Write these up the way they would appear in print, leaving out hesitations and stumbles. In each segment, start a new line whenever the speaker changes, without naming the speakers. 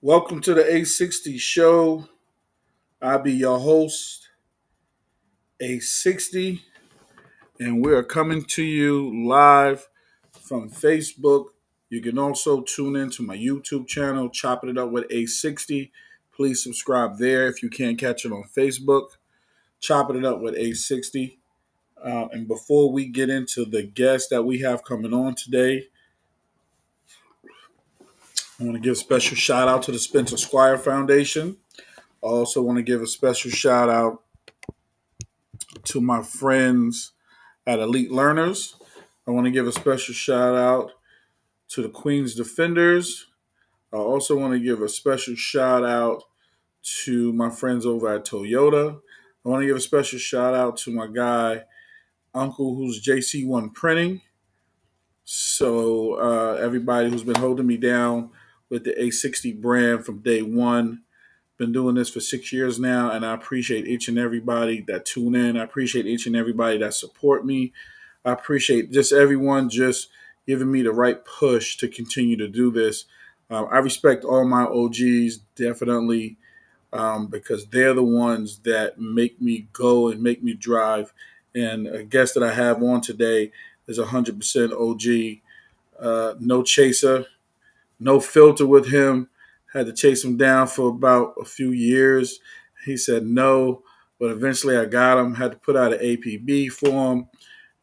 Welcome to the A60 Show. I'll be your host, A60, and we are coming to you live from Facebook. You can also tune in to my YouTube channel, Chopping It Up with A60. Please subscribe there if you can't catch it on Facebook. Chopping It Up with A60. And before we get into the guest that we have coming on today, I want to give a special shout out to the Spencer Squire Foundation. I also want to give a special shout out to my friends at Elite Learners. I want to give a special shout out to the Queens Defenders. I also want to give a special shout out to my friends over at Toyota. I want to give a special shout out to my guy, Uncle, who's JC1 Printing. So, everybody who's been holding me down with the A60 brand from day one. Been doing this for 6 years now, and I appreciate each and everybody that tune in. I appreciate each and everybody that support me. I appreciate just everyone just giving me the right push to continue to do this. I respect all my OGs definitely because they're the ones that make me go and make me drive. And a guest that I have on today is 100% OG, no chaser, no filter with him. Had to chase him down for about a few years. He said no, but eventually I got him. Had to put out an APB for him,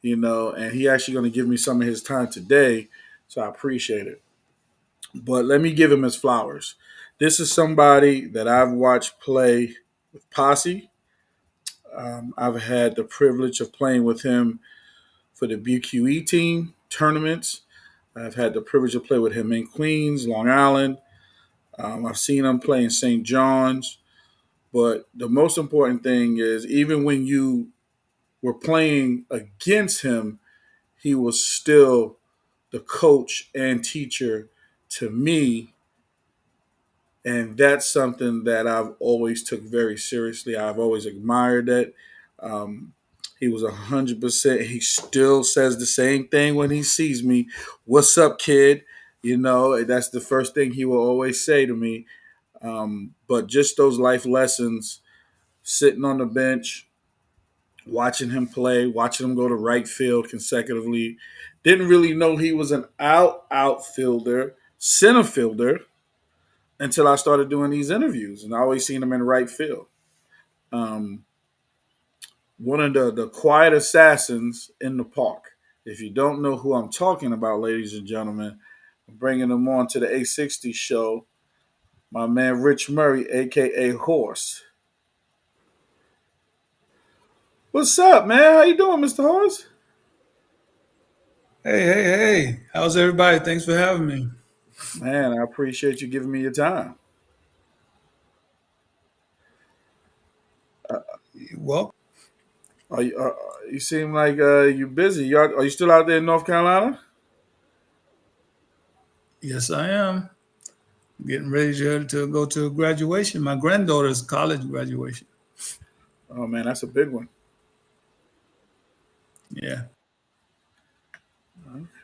and he actually going to give me some of his time today, so I appreciate it. But let me give him his flowers. This is somebody that I've watched play with Posse. I've had the privilege of playing with him for the BQE team tournaments. I've had the privilege of play with him in Queens, Long Island. I've seen him play in St. John's. But the most important thing is, even when you were playing against him, he was still the coach and teacher to me, and that's something that I've always took very seriously. I've always admired that. Um, he was 100%. He still says the same thing when he sees me. What's up, kid? That's the first thing he will always say to me. But just those life lessons, sitting on the bench, watching him play, watching him go to right field consecutively. Didn't really know he was an outfielder, center fielder until I started doing these interviews, and I always seen him in right field. Um, One of the quiet assassins in the park. If you don't know who I'm talking about, ladies and gentlemen, I'm bringing him on to the A60 show. My man Rich Murray, aka Horse. What's up, man? How you doing, Mr. Horse?
Hey, hey, hey. How's everybody? Thanks for having me.
Man, I appreciate you giving me your time. Uh,
Well,
you seem like you're busy. Are you still out there in North Carolina?
yes, I am. Getting ready to go to graduation. My granddaughter's college graduation.
Oh man, that's a big one.
Yeah.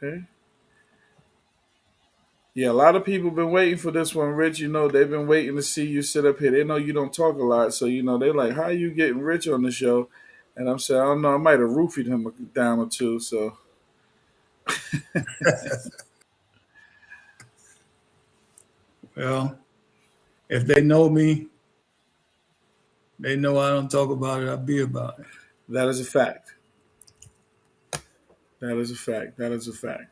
Okay. Yeah, a lot of people been waiting for this one, Rich. They've been waiting to see you sit up here. They know you don't talk a lot, so they're like, "How are you getting Rich on the show?" And I'm saying, "I don't know. I might have roofied him a dime or two." So,
Well, if they know me, they know I don't talk about it. I be about it.
that is a fact. That is a fact. That is a fact.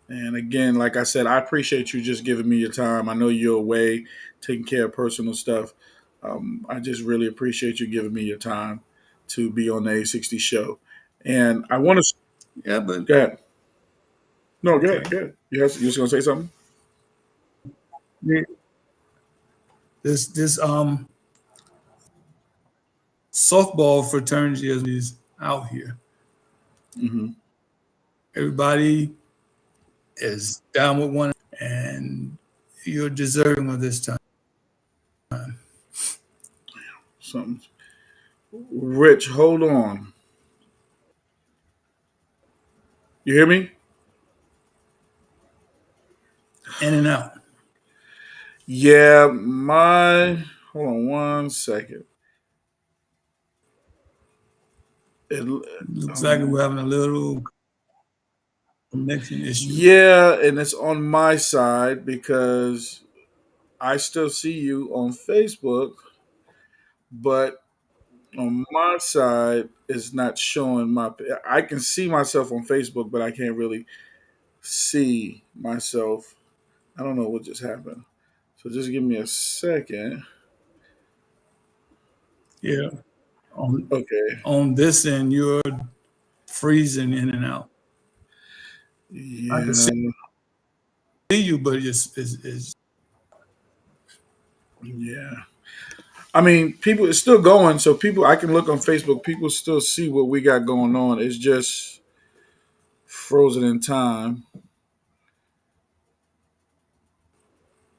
And again, like I said, I appreciate you just giving me your time. I know you're away taking care of personal stuff. I just really appreciate you giving me your time to be on the A60 show. And I want to
Yeah, but
go ahead. No, go ahead.
okay.
Go ahead. You was going to say something?
The- This softball fraternity is out here.
Hmm.
Everybody is down with one, and you're deserving of this time.
Something. Rich, hold on. You hear me?
In and out.
Yeah, my hold on one second. It,
Looks like we're having a little connection issue.
yeah, and it's on my side because I still see you on Facebook, but on my side, it's not showing my. I can see myself on Facebook, but I can't really see myself. I don't know what just happened. So just give me a second.
Yeah. On
Okay.
on this end, you're freezing in and out. I can see
Yeah.
you, but it's
Yeah. I mean, people it's still going, so people I can look on Facebook. People still see what we got going on. It's just frozen in time.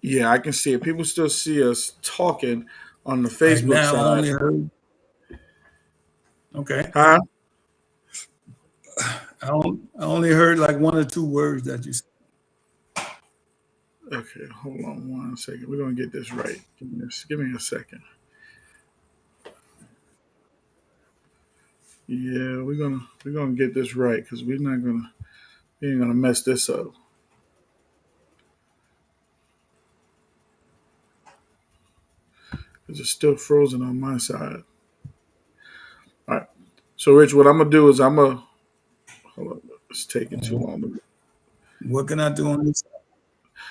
Yeah, I can see it. People still see us talking on the
right
Facebook
now. I
side.
only heard. Okay.
Huh?
I only heard like one or two words that you said.
Okay, hold on one second. We're gonna get this right. Give me a second. Yeah, we're gonna get this right because we ain't gonna mess this up because it's still frozen on my side. All right. So, Rich, what I'm gonna do is I'm gonna hold on. It's taking too long.
What can I do on this?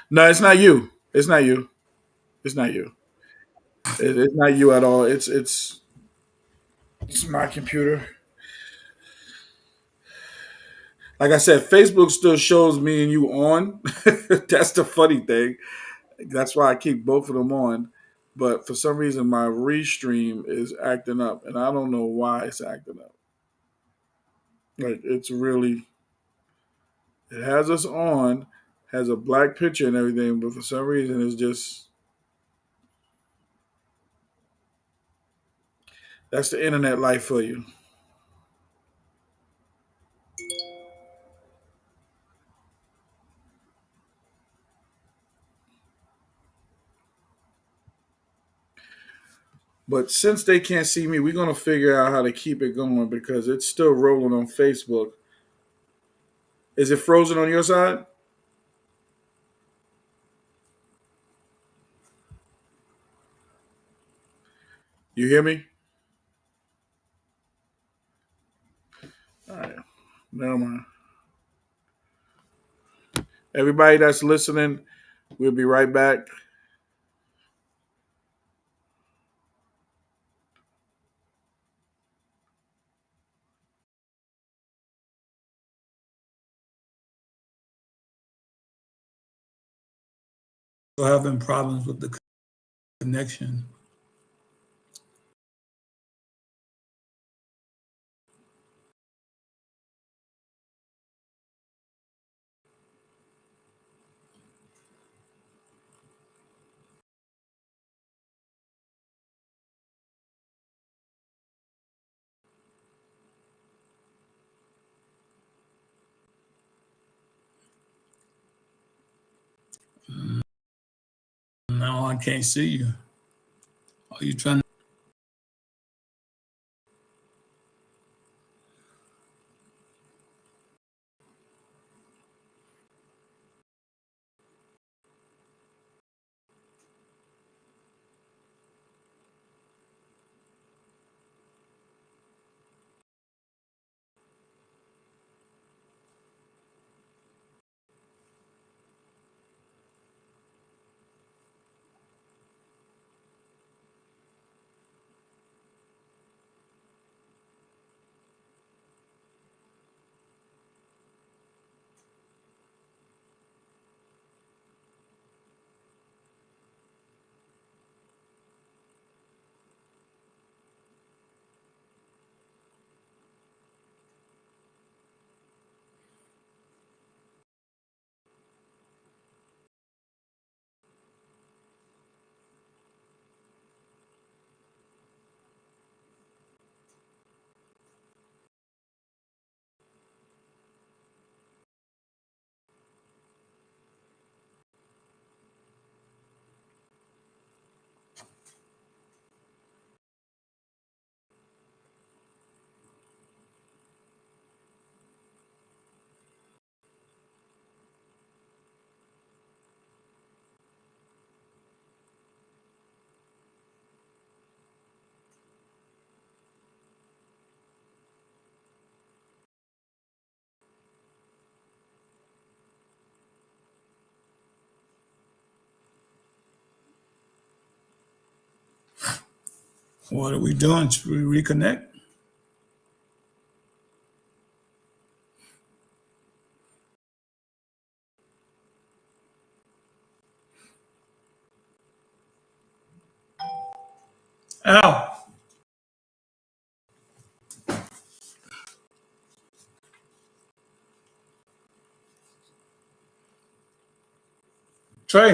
No, it's not you. It's not you. It's not you. It's not you at all. It's my computer. Like I said, Facebook still shows me and you on. That's the funny thing. That's why I keep both of them on. But for some reason, my restream is acting up, and I don't know why it's acting up. Like it's really, it has us on, has a black picture and everything, but for some reason, it's just that's the internet life for you. But since they can't see me, we're gonna figure out how to keep it going because it's still rolling on Facebook. Is it frozen on your side? You hear me? All right, never mind. Everybody that's listening, we'll be right back.
We're having problems with the connection. No, I can't see you. Are you trying? What are we doing? Should we reconnect? Al, Trey.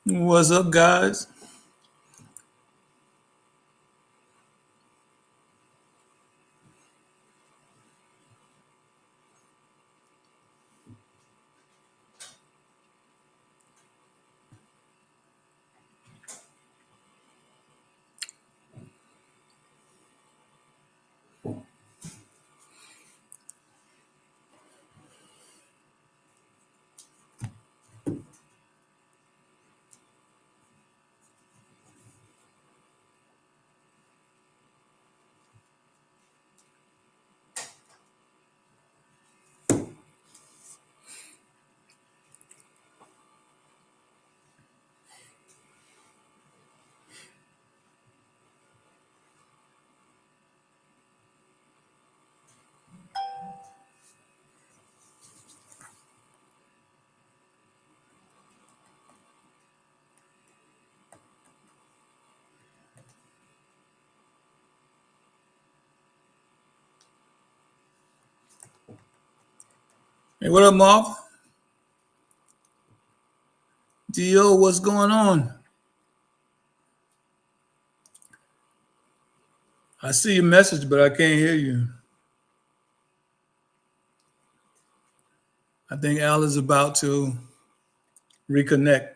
What's up, guys? Hey, what up, Marv? Dio, what's going on? I see your message, but I can't hear you. I think Al is about to reconnect.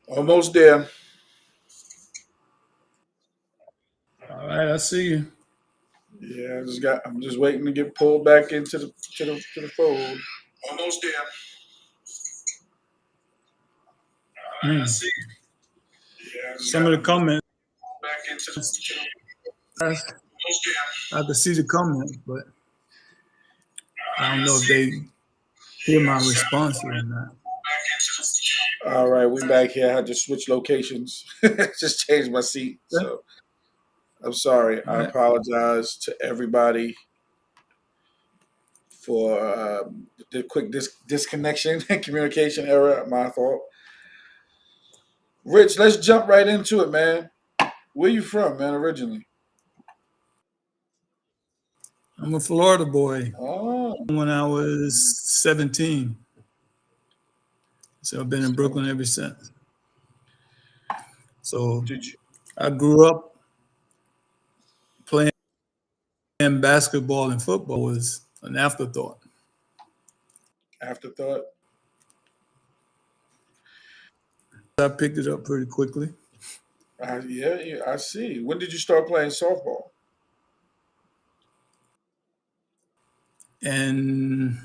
Almost there.
All right, I see you.
Yeah, I'm just waiting to get pulled back into the fold. Almost there. I
Mm.
see. Yeah,
Some of the
I'm just
comments,
back into
I,
almost there.
I could see the comments, but I don't
I
know if
see.
they hear my responses or not.
All right, we back here. I had to switch locations. Just changed my seat.
Okay.
So I'm sorry.
All
I
right.
apologize to everybody for the quick disconnection and communication error. My fault. Rich, let's jump right into it, man. Where you from, man, originally?
I'm a Florida boy.
Oh,
When I was 17, so I've been in
so
Brooklyn ever since. So
did you
I grew up playing basketball and football was an afterthought.
afterthought?
I picked it up pretty quickly.
Yeah, I see. When did you start playing softball?
And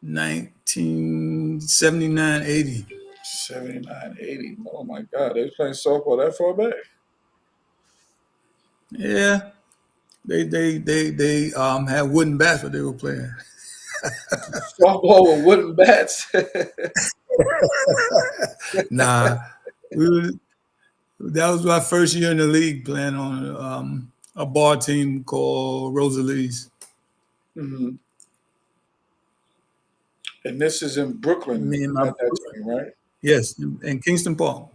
1979, 80.
79, 80. Oh my God, they was playing softball that far back.
Yeah, they had wooden bats, but they were playing.
Softball with wooden bats.
Nah, we were, that was my first year in the league playing on a bar team called Rosalie's.
Mhm. And this is in Brooklyn
Me and my
at that time, right?
yes, in Kingston Park,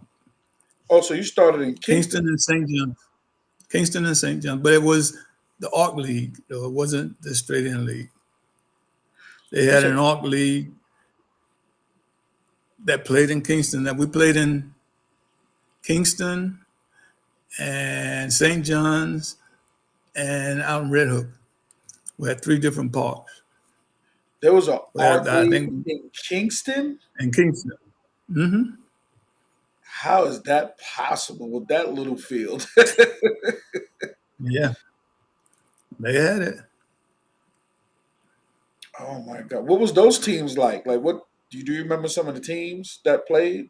Oh, so you started in
Kingston
Kingston.
and St. John, Kingston and St. John, but it was the Arc League, though it wasn't the straight in league. They
You
had
said
an Arc League that played in Kingston. That we played in Kingston and St. John's and out in Red Hook. We had three different parks.
there was an
Well,
art
I
league
think
in Kingston.
in Kingston. Hmm.
How is that possible with that little field?
Yeah, they had it.
Oh my God, what was those teams like? Like, what do you remember some of the teams that played?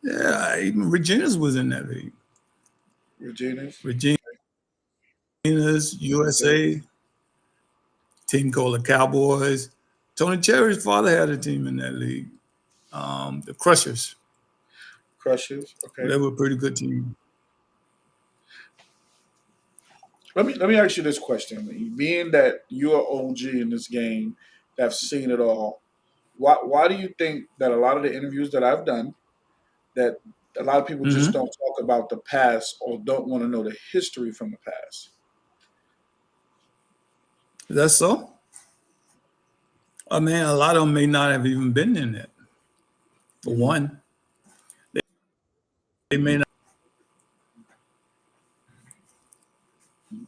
Yeah, even Regina's was in that league.
Regina's.
Regina's,
Okay,
USA, team called the Cowboys. Tony Cherry's father had a team in that league. The Crushers.
Crushers. Okay.
They were a pretty good team.
Let me ask you this question: being that you're OG in this game, that's seen it all, why do you think that a lot of the interviews that I've done, that a lot of people just
Hmm.
don't talk about the past or don't want to know the history from the past?
Is that so? I mean, a lot of them may not have even been in it. For
Hmm.
one, they may not,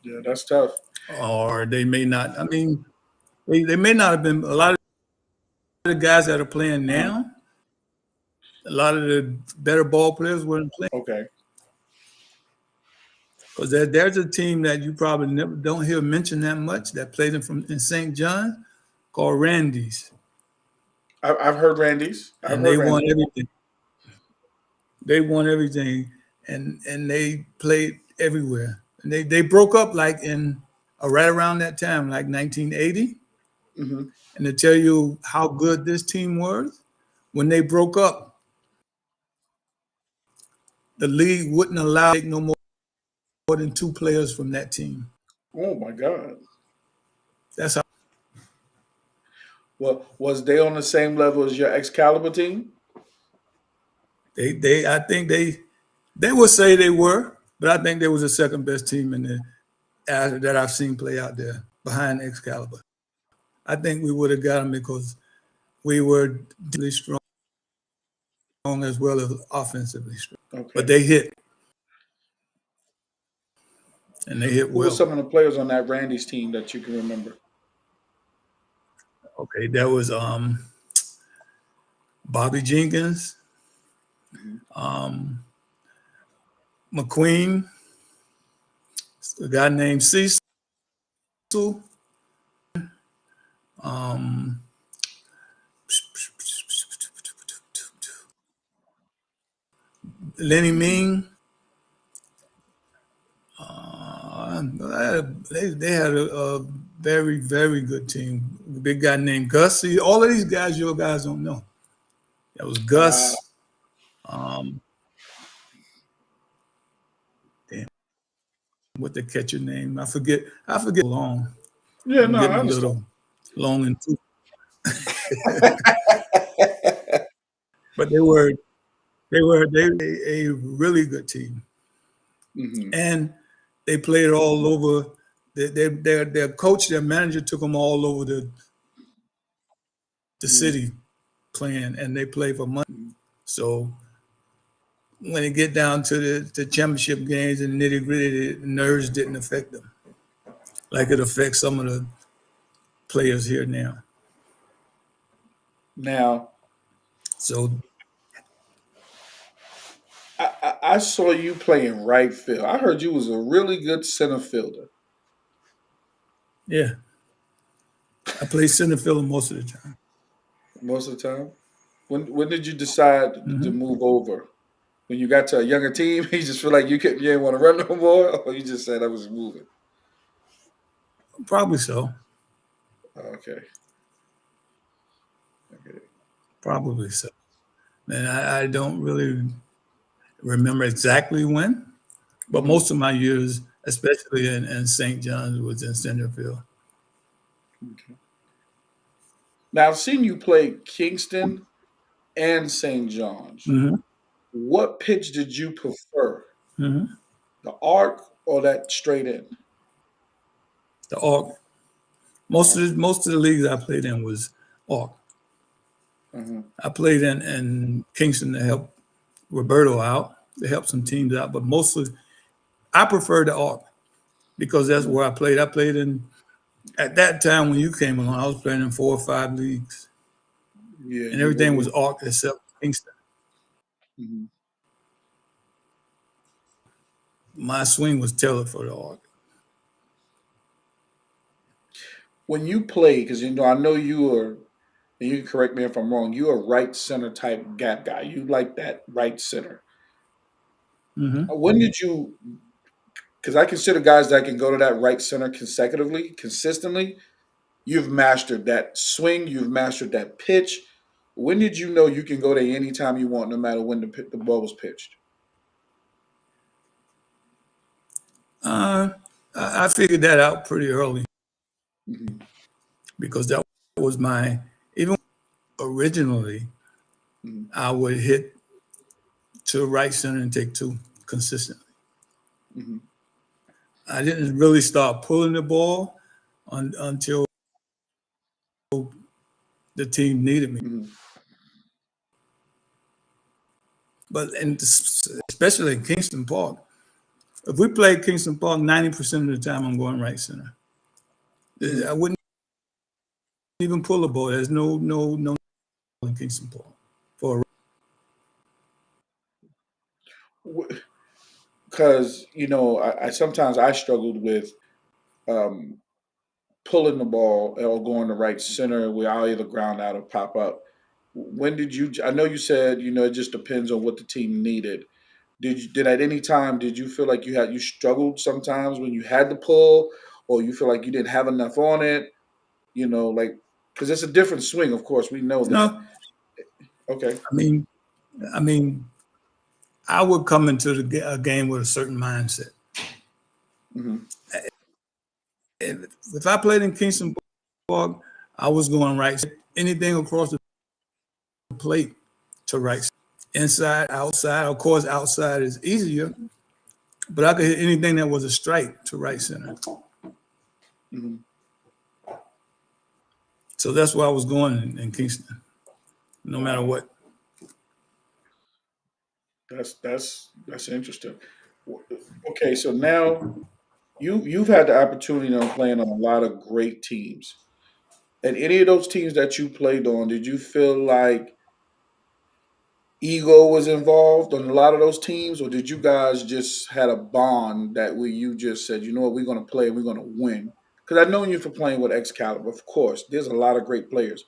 Yeah, that's tough.
or they may not. I mean, they may not have been. A lot of the guys that are playing
Uh,
now, a lot of the better ball players weren't playing.
okay,
Because there's a team that you probably never don't hear mentioned that much that played in St. John called Randy's,
I've heard Randy's. I've
and
heard
they won
Randy's.
everything. They won everything, and they played everywhere. And they broke up like in right around that time, like 1980.
Hmm.
And to tell you how good this team was, when they broke up, the league wouldn't allow no more than two players from that team.
Oh my God.
That's how
Well, was they on the same level as your Excalibur team?
they I think they would say they were, but I think they was the second best team in the that I've seen play out there behind Excalibur. I think we would have got them because we were defensively strong as well as offensively strong. But
Okay.
they hit and they hit
Who were
well.
some of the players on that Randy's team that you can remember?
Okay, that was Bobby Jenkins,
Hmm.
um, McQueen, a guy named Cecil, um, Lenny
Hmm.
Ming. They had a very, very good team. A big guy named Gus. See, all of these guys, your guys don't know. That was
Uh,
Gus. Um, damn, what the catcher name? I forget. I forget. Long.
yeah,
I'm
no,
getting
I
a
understand.
little long and too. But they a really good team,
Hmm.
and they played all over. Their coach, their manager took them all over the
Hmm.
city playing, and they play for money. So when it get down to the championship games and nitty gritty, the nerves didn't affect them like it affects some of the players here now.
Now,
So
I saw you play in right field. I heard you was a really good center fielder
yeah, I play center field most of the time.
most of the time. When did you decide to
Hmm.
move over? When you got to a younger team, you just feel like you didn't want to run no more, or you just said I was moving.
Probably so.
Okay, okay.
Probably so. And I don't really remember exactly when, but
Hmm.
most of my years, especially in St. John's, was in center field.
Okay. Now I've seen you play Kingston and St. John's.
Hmm.
What pitch did you prefer,
Hmm.
the arc or that straight in?
The ARC.
The arc.
Most of the leagues I played in was ARC.
Hmm.
I played in Kingston to help Roberto out, to help some
Hmm.
teams out, but mostly I prefer the ARC because that's
Yeah.
where I played. I played in at that time when you came along. I was playing in 4 or 5 leagues,
Yeah,
and
you were.
everything was ARC except Kingston.
Mhm.
My swing was tailored for the ARC.
When you play, because I know you are, and you can correct me if I'm wrong. You are right center type gap guy. You like that right center.
Hmm.
When did you? Because I consider guys that can go to that right center consecutively, consistently. You've mastered that swing. You've mastered that pitch. When did you know you can go there anytime you want, no matter when the ball was pitched?
Uh, I figured that out pretty early
Hmm.
because that was my even originally
Hmm.
I would hit to right center and take two consistently.
Hmm.
I didn't really start pulling the ball until the team needed me.
Hmm.
But and especially in Kingston Park, if we play Kingston Park, 90% of the time I'm going right center. I
Hmm.
wouldn't even pull the ball. There's no in Kingston Park for
Because I sometimes I struggled with um, pulling the ball or going to right center where I'll either ground out or pop up. When did you? I know you said it just depends on what the team needed. Did at any time did you feel like you struggled sometimes when you had to pull, or you feel like you didn't have enough on it? Like because it's a different swing. Of course, we know that.
No,
Okay.
I mean, I mean, I would come into a game with a certain mindset.
Hmm.
If I played in Kingston Park, I was going right. Anything across the plate to right. Inside, outside. Of course, outside is easier, but I could hit anything that was a strike to right center.
Hmm.
So that's where I was going in Kingston, no matter
Wow.
what.
That's interesting. Okay, so now you've had the opportunity of playing on a lot of great teams. And any of those teams that you played on, did you feel like ego was involved on a lot of those teams, or did you guys just had a bond that where you just said, you know what, we're going to play, we're going to win? Because I've known you for playing with Excalibur, of course. There's a lot of great players,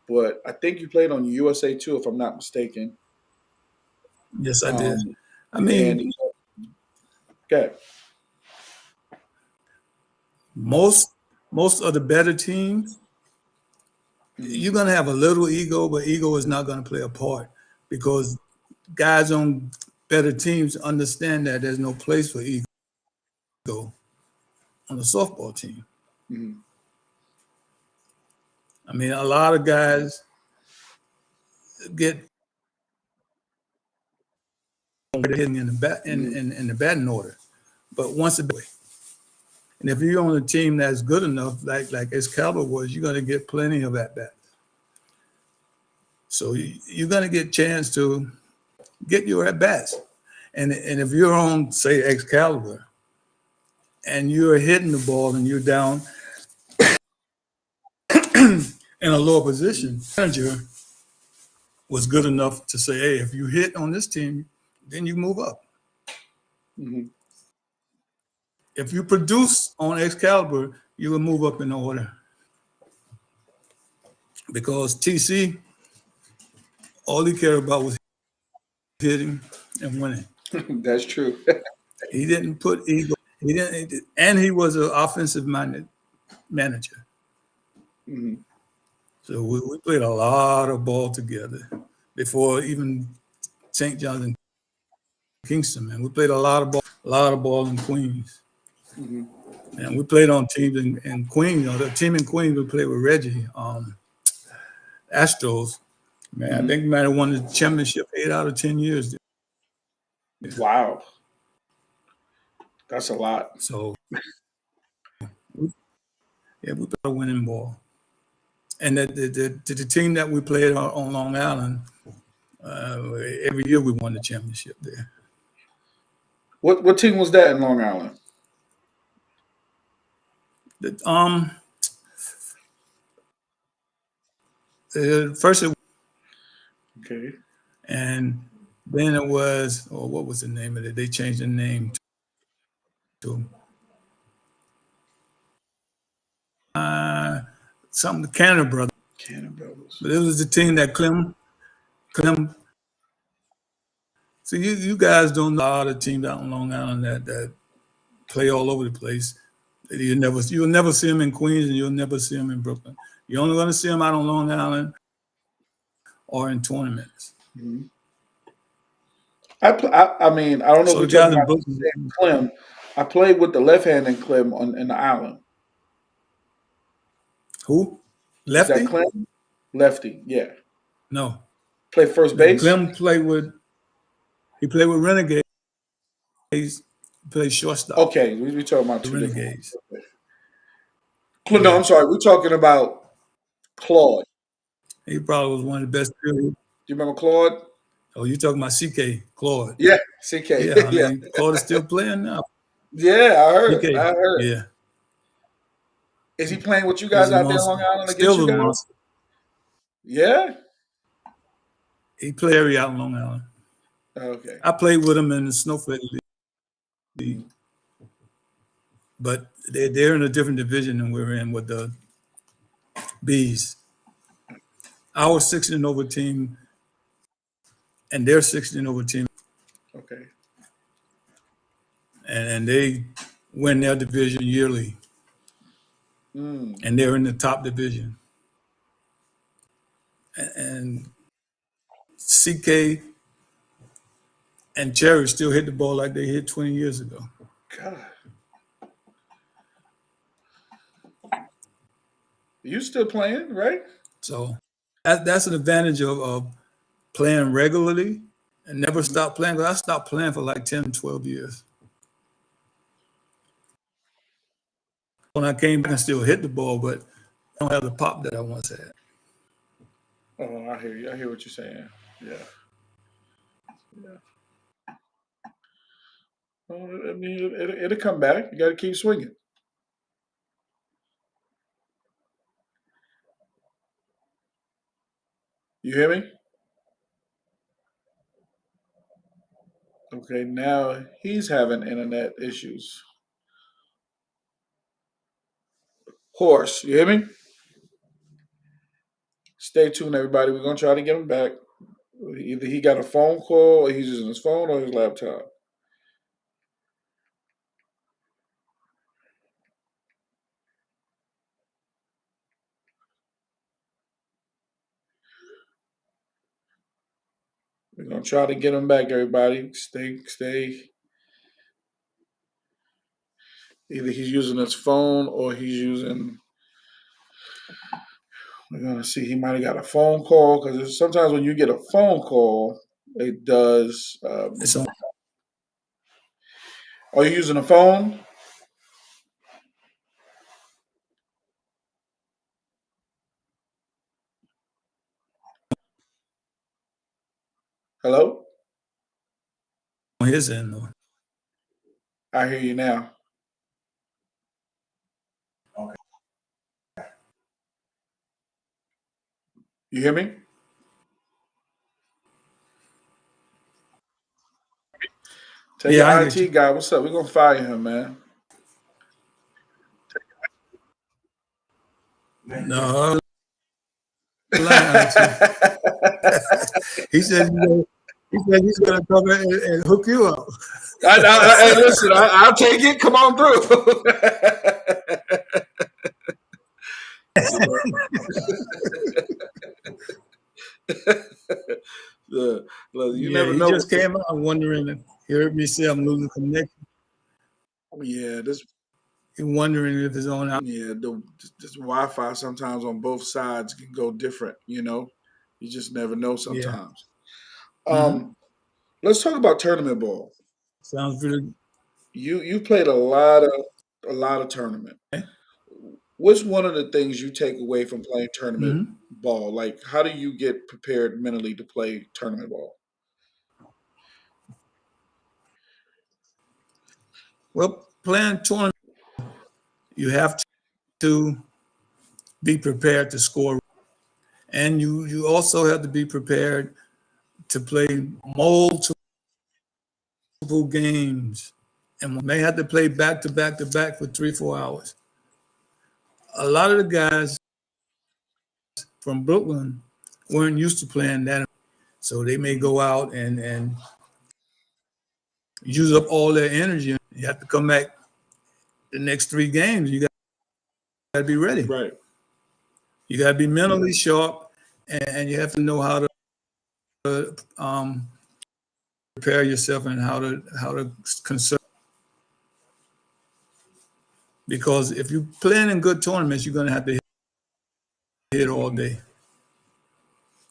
but I think you played on USA too, if I'm not mistaken.
Yes, I did.
Um,
I
and
mean,
okay,
most most of the better teams,
hmm,
you're gonna have a little ego, but ego is not gonna play a part because guys on better teams understand that there's no place for ego on the softball team.
hmm,
I mean, a lot of guys get hitting in the bat
hmm,
in the batting order, but once a and if you're on a team that's good enough, like Excalibur was, you're gonna get plenty of at bats. So you're gonna get a chance to get your at bats. And if you're on, say, Excalibur, and you're hitting the ball and you're down in a lower
hmm,
position, manager was good enough to say, hey, if you hit on this team, then you move up.
hmm.
If you produce on Excalibur, you will move up in order because TC, all he cared about was hitting and winning.
That's true.
He didn't put ego. He didn't, and he was an offensive-minded manager.
Hmm.
So we played a lot of ball together before even St. John's and Kingston. Man, we played a lot of ball in Queens,
Hmm.
and we played on teams in Queens. You know, the team in Queens we played with Reggie, Astros. Man, I
Hmm.
think we might have won the championship 8 out of 10 years.
Wow, that's a lot.
So yeah, we played a winning ball. And the team that we played on Long Island, every year we won the championship there.
What team was that in Long Island?
The, first it
Okay.
and then it was, oh, what was the name of it? They changed the name to something Canada Brothers.
Cannon Brothers.
But it was the team that Clem. So you guys don't know all the teams out on Long Island that play all over the place. You'll never see them in Queens and you'll never see them in Brooklyn. You're only going to see them out on Long Island or in tournaments.
Hmm. I mean, I don't know if
So
we're
the
talking
guys in
about the
Brooklyn,
same Clem. I played with the left-handed Clem in the island.
who?
Is that
Lefty?
Clem? Lefty, yeah.
No.
Play first base.
Clem played with he played with Renegades. He played shortstop.
Okay, we talking about
The
two different
Renegades.
ones. Okay. No,
Yeah.
I'm sorry. We're talking about Claude.
He probably was one of the best.
Do you remember Claude?
Oh, you talking about CK Claude?
Yeah, CK.
Yeah, I
Yeah,
mean Claude is still playing now.
yeah. I heard.
CK,
I heard.
yeah,
Is he playing with you
he's
guys
a
out there in Long
monster.
Island against
Still
you
a
guys?
monster.
Yeah.
He played every out in Long Island.
Okay.
I played with him in the Snowflake League,
Mhm.
but they're in a different division than we're in with the Bees. Our 16 over team and their 16 over team.
Okay.
and they win their division yearly,
Mm.
and they're in the top division. And CK and Cherry still hit the ball like they hit 20 years ago.
God, you still playing, right?
So that's an advantage of playing regularly and never stop playing. 'Cause I stopped playing for like 10, 12 years. When I came back, I still hit the ball, but I don't have the pop that I once had.
Oh, I hear you. I hear what you're saying. Yeah, yeah. Well, I mean, it'll come back. You got to keep swinging. You hear me? Okay, now he's having internet issues. Horse, you hear me? Stay tuned, everybody. We're gonna try to get him back. Either he got a phone call, or he's using his phone or his laptop. We're gonna try to get him back, everybody. Stay. Either he's using his phone or he's using. We're gonna see. He might have got a phone call because sometimes when you get a phone call, it does.
It's on.
Are you using a phone? Hello?
His end though.
I hear you now. You hear me? Tell your
Yeah, I get
IT
you.
guy what's up. We're gonna fire him, man.
No, lying IT. He said he said he's gonna come in and hook you up.
Hey, listen, I'll take it. Come on through. You know, the, look, you
Yeah,
never
he
know.
just came out wondering. He heard me say I'm losing connection.
Yeah, this
He wondering if it's on out.
yeah this Wi-Fi sometimes on both sides can go different. You just never know
Yeah.
sometimes.
Hmm.
Um, let's talk about tournament ball.
Sounds really.
You played a lot of tournament. What's one of the things you take away from playing tournament
Hmm.
ball? Like, how do you get prepared mentally to play tournament ball?
Well, playing tournament, you have to be prepared to score, and you also have to be prepared to play multiple games, and we may have to play back to back to back for 3 4 hours. A lot of the guys from Brooklyn weren't used to playing that, so they may
Mhm.
go out and use up all their energy. You have to come back the next 3 games. You got to be ready.
Right.
You got to be mentally sharp, and you have to know how to prepare yourself and how to conserve. Because if you're playing in good tournaments, you're going to have to hit all
Mhm.
day.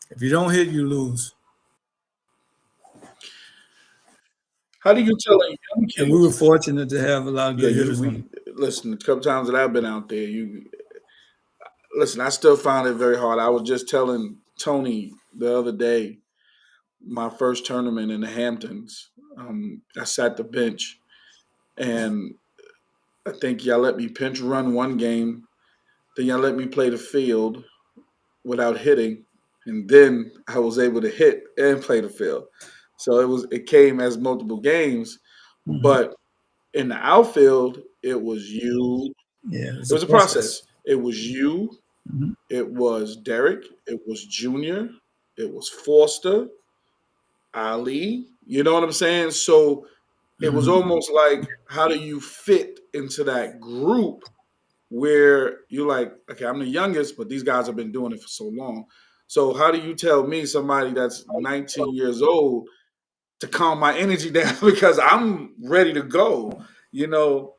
If you don't hit, you lose.
How do you tell a young
And we were
kid?
fortunate to have a lot of
Yeah,
good
you
hitters on.
we listen. A couple times that I've been out there, you listen. I still find it very hard. I was just telling Tony the other day, my first tournament in the Hamptons. I sat the bench, and I think y'all let me pinch run one game. Then y'all let me play the field without hitting, and then I was able to hit and play the field. So it came as multiple games,
Mhm.
but in the outfield, it was you.
Yeah, it's
It
a
was a
process.
process. It was you.
Mhm.
It was Derek. It was Junior. It was Foster, Ali. You know what I'm saying? So it was
Mhm.
almost like, how do you fit into that group where you're like, okay, I'm the youngest, but these guys have been doing it for so long. So how do you tell me, somebody that's 19 years old, to calm my energy down because I'm ready to go? You know,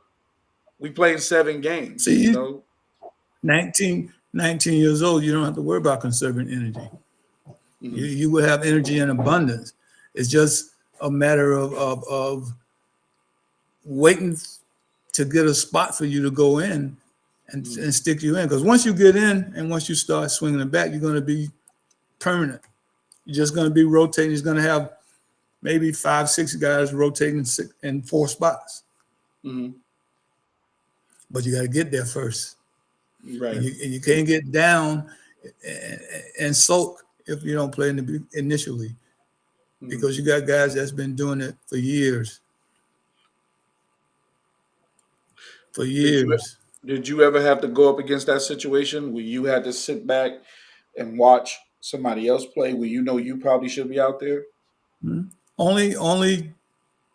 we played 7 games.
See, you 19 years old, you don't have to worry about conserving energy. You,
Mhm,
you will have energy in abundance. It's just a matter of waiting to get a spot for you to go in
mhm,
and stick you in. Because once you get in and once you start swinging the bat, you're going to be permanent. You're just going to be rotating. You're going to have maybe 5, 6 guys rotating in 4 spots.
mhm.
But you got to get there first.
Right.
And you can't get down and sulk if you don't play initially,
Mhm.
because you got guys that's been doing it for years, for
Did you
years.
did you ever have to go up against that situation where you had to sit back and watch somebody else play, where you know you probably should be out there?
Mhm. Only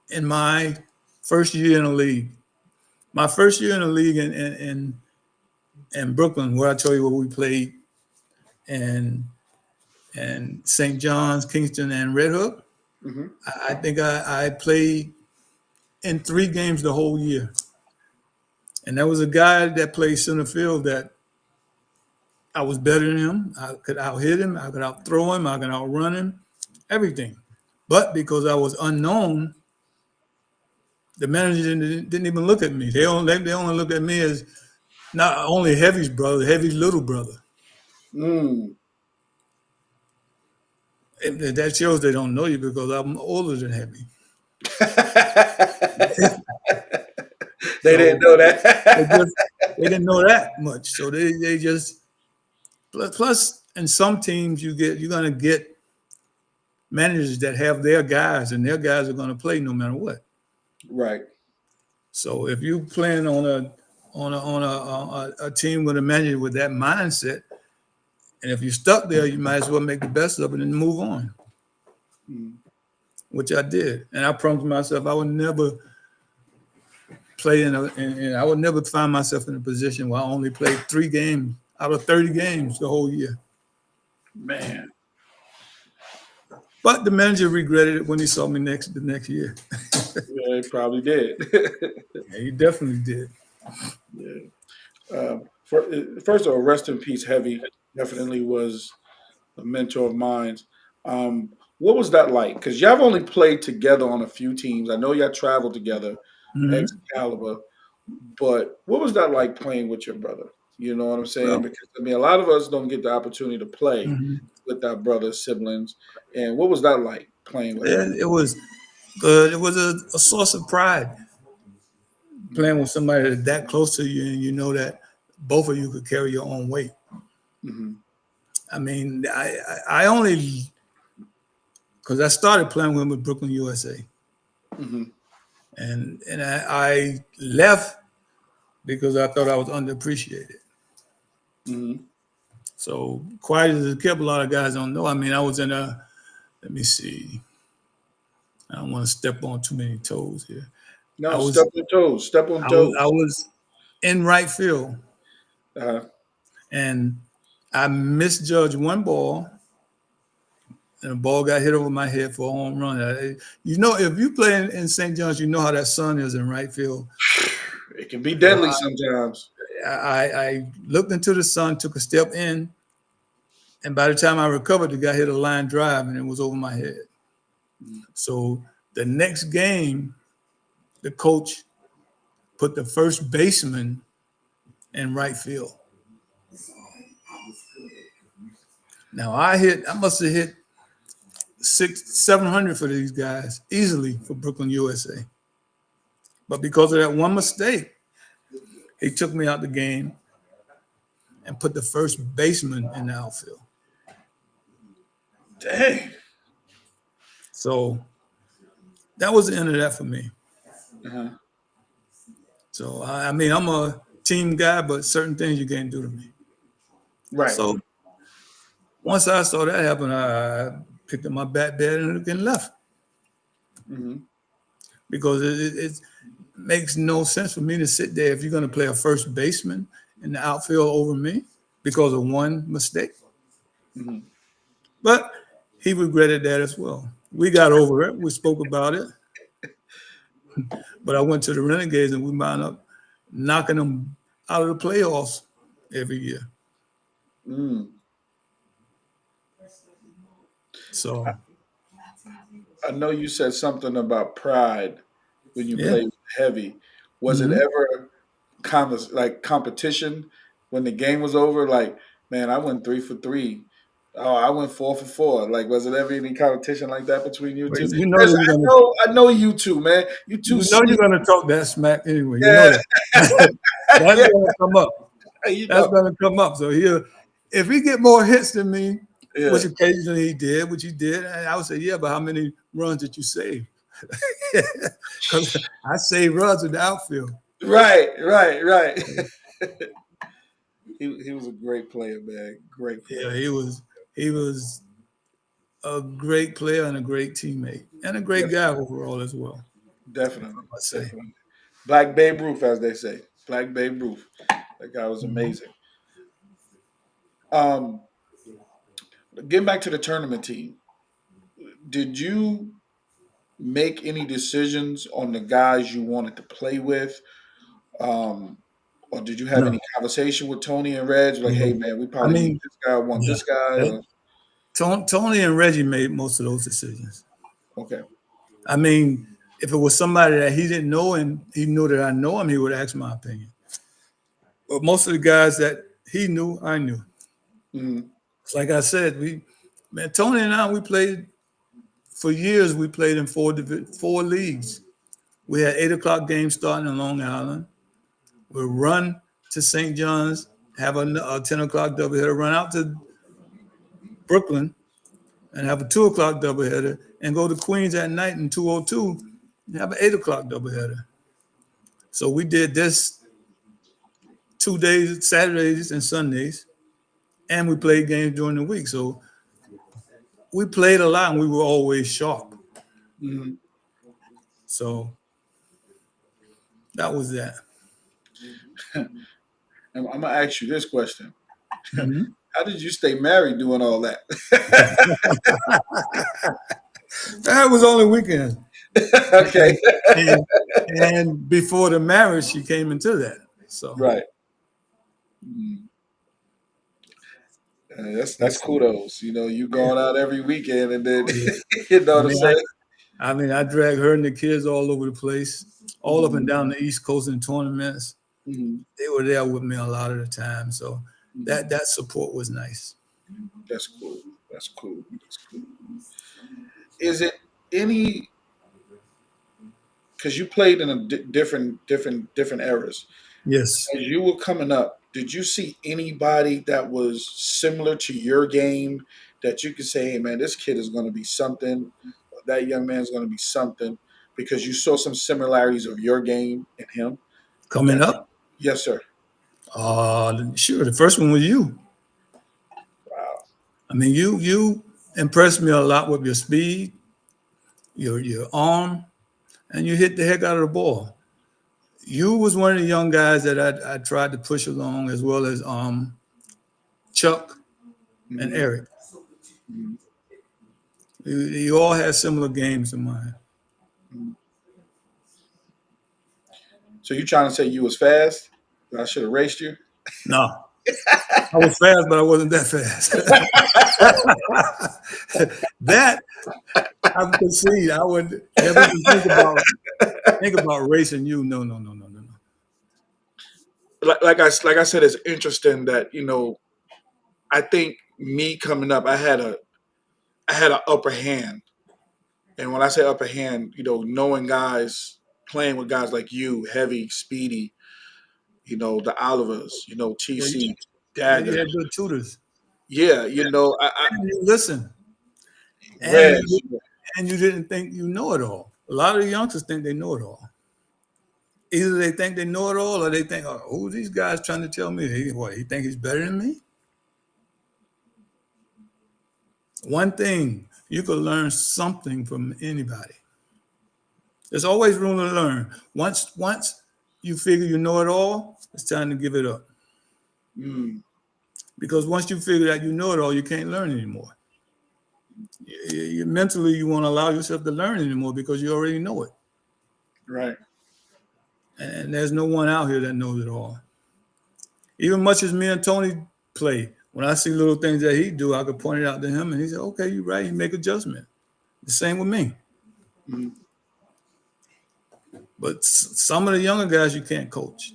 in my first year in the league. My first year in the league in Brooklyn, where I told you where we played, and St. John's, Kingston, and Red Hook.
Hmm.
I think I played in 3 games the whole year. And there was a guy that played center field that I was better than him. I could out hit him, I could out throw him, I could outrun him, everything. But because I was unknown, the manager didn't even look at me. They only look at me as not only Heavy's brother, Heavy's little brother.
Mm.
And that shows they don't know you because I'm older than Heavy.
They didn't
So
know
they
that.
just they didn't know that much. So they just plus in some teams you're gonna get managers that have their guys and their guys are gonna play no matter what.
Right.
So if you playing on a team with a manager with that mindset, and if you're stuck there, you might as well make the best of it and move on,
Mm.
which I did. And I promised myself I would never play and I would never find myself in a position where I only played 3 games out of 30 games the whole year.
Man,
But the manager regretted it when he saw me the next year.
yeah, they probably did.
Yeah, he definitely did.
Yeah. First of all, rest in peace, Heavy. Definitely was a mentor of mine. What was that like? Because y'all have only played together on a few teams. I know y'all traveled together,
Mhm.
Excalibur. But what was that like playing with your brother? You know what I'm saying?
Well,
Because I mean, a lot of us don't get the opportunity to play
mhm.
with our brothers, siblings. And what was that like playing with him?
It was good. It was a source of pride playing with somebody that's that close to you, and you know that both of you could carry your own weight.
Mm-hmm.
I mean, I only because I started playing with Brooklyn USA,
Mm-hmm.
and I left because I thought I was underappreciated.
Mm-hmm.
So quiet as it kept, a lot of guys don't know. I mean, I was in a let me see. I don't want to step on too many toes here. I
No,
was
step on toes. Step on
I
toes.
was in right field,
Uh-huh.
and I misjudged one ball, and the ball got hit over my head for a home run. You know, if you play in St. John's, you know how that sun is in right field.
It can be
So
deadly sometimes.
I looked into the sun, took a step in, and by the time I recovered, the guy hit a line drive, and it was over my head. So the next game, the coach put the first baseman in right field. Now I must have hit 700 for these guys easily for Brooklyn USA. But because of that one mistake, he took me out the game and put the first baseman in the outfield.
Dang.
So that was the end of that for me.
Uh-huh.
So I mean, I'm a team guy, but certain things you can't do to me.
Right.
So once I saw that happen, I picked up my bat and left.
Mm-hmm.
because it makes no sense for me to sit there if you're going to play a first baseman in the outfield over me because of one mistake.
Mhm.
But he regretted that as well. We got over it. We spoke about it. But I went to the Renegades and we wound up knocking them out of the playoffs every year.
Mm.
So
I know you said something about pride when you
yeah.
played heavy. Was it
Hmm.
ever like competition when the game was over? Like, man, I went 3 for 3. Oh, I went 4 for 4. Like, was it ever any competition like that between you
But
two?
you know
Yes,
that you're gonna
I know you two, man. You two
you know you're
sneak.
gonna talk that smack anyway. You know
Yeah,
that. That's
yeah.
gonna come up.
You
That's
know,
gonna come up. So he'll if he get more hits than me,
yeah.
which occasionally he did, which he did, and I would say, yeah, but how many runs did you save? Because I saved runs in the outfield.
Right, right, right. He was a great player, man. Great
Yeah,
player.
he was a great player and a great teammate and a great
Def-
guy overall as well. I
Definitely,
must say.
definitely. Black Babe Ruth, as they say. Black Babe Ruth. That guy was
Mhm.
amazing. Um, getting back to the tournament team, did you make any decisions on the guys you wanted to play with? Um, or did you have any
No,
conversation with Tony and Reg? Like, hey
no.
man, we
I
probably need
mean,
this guy, want
yeah.
this guy,
That-
or
Tony and Reggie made most of those decisions.
okay.
I mean, if it was somebody that he didn't know and he knew that I know him, he would ask my opinion. But most of the guys that he knew, I knew.
Mhm.
It's like I said, man, Tony and I, we played for years. We played in four leagues. We had 8 o'clock games starting in Long Island. We'd run to St. John's, have a 10 o'clock doubleheader, run out to Brooklyn and have a 2 o'clock doubleheader, and go to Queens at night in 202 and have an 8 o'clock doubleheader. So we did this 2 days, Saturdays and Sundays, and we played games during the week. So we played a lot and we were always sharp.
Mhm.
So that was that.
I'm gonna ask you this question:
Mhm.
how did you stay married doing all that?
That was only weekends.
Okay,
And, and before the marriage, she came into that. So
right. Mm. That's
yes,
kudos. You know, you
yeah,
going out every weekend, and then
oh yeah.
you know
I
what I'm
mean,
saying.
I drag her and the kids all over the place, all up and
Mhm.
down the East Coast in tournaments.
Mhm.
They were there with me a lot of the time. So
Mhm.
that support was nice.
That's cool. That's cool. That's cool. Is it any? Because you played in a different eras.
Yes.
As you were coming up, did you see anybody that was similar to your game that you could say, "Hey, man, this kid is going to be something. Or that young man is going to be something," because you saw some similarities of your game and him?
Coming
That
up,
yes, sir.
sure. The first one was you.
Wow.
I mean, you impressed me a lot with your speed, your arm, and you hit the heck out of the ball. You was one of the young guys that I tried to push along, as well as Chuck and
Mhm.
Eric.
Mhm.
You all had similar games in mine.
Mhm. So you trying to say you was fast? That I should have raced you?
No, I was fast, but I wasn't that fast. That I would concede. I would never even think about racing you. No, no, no, no, no, no.
Like I said, it's interesting that I think me coming up, I had an upper hand. And when I say upper hand, knowing guys, playing with guys like you, heavy, speedy, the Olivers,
Yeah,
TC,
yeah, you
Dagger.
had good tutors,
Yeah,
and you listen, and
Reg.
you didn't think you know it all. A lot of the youngsters think they know it all. Either they think they know it all, or they think, "Oh, who are these guys trying to tell me? He think he's better than me?" One thing you could learn something from anybody. There's always room to learn. Once you figure you know it all, it's time to give it up.
Mm,
Because once you figure out you know it all, you can't learn anymore. Mentally, you won't allow yourself to learn anymore because you already know it.
right.
And there's no one out here that knows it all. Even much as me and Tony play, when I see little things that he do, I could point it out to him, and he said, "Okay, you're right." He make adjustment. The same with me.
Mm.
But some of the younger guys you can't coach.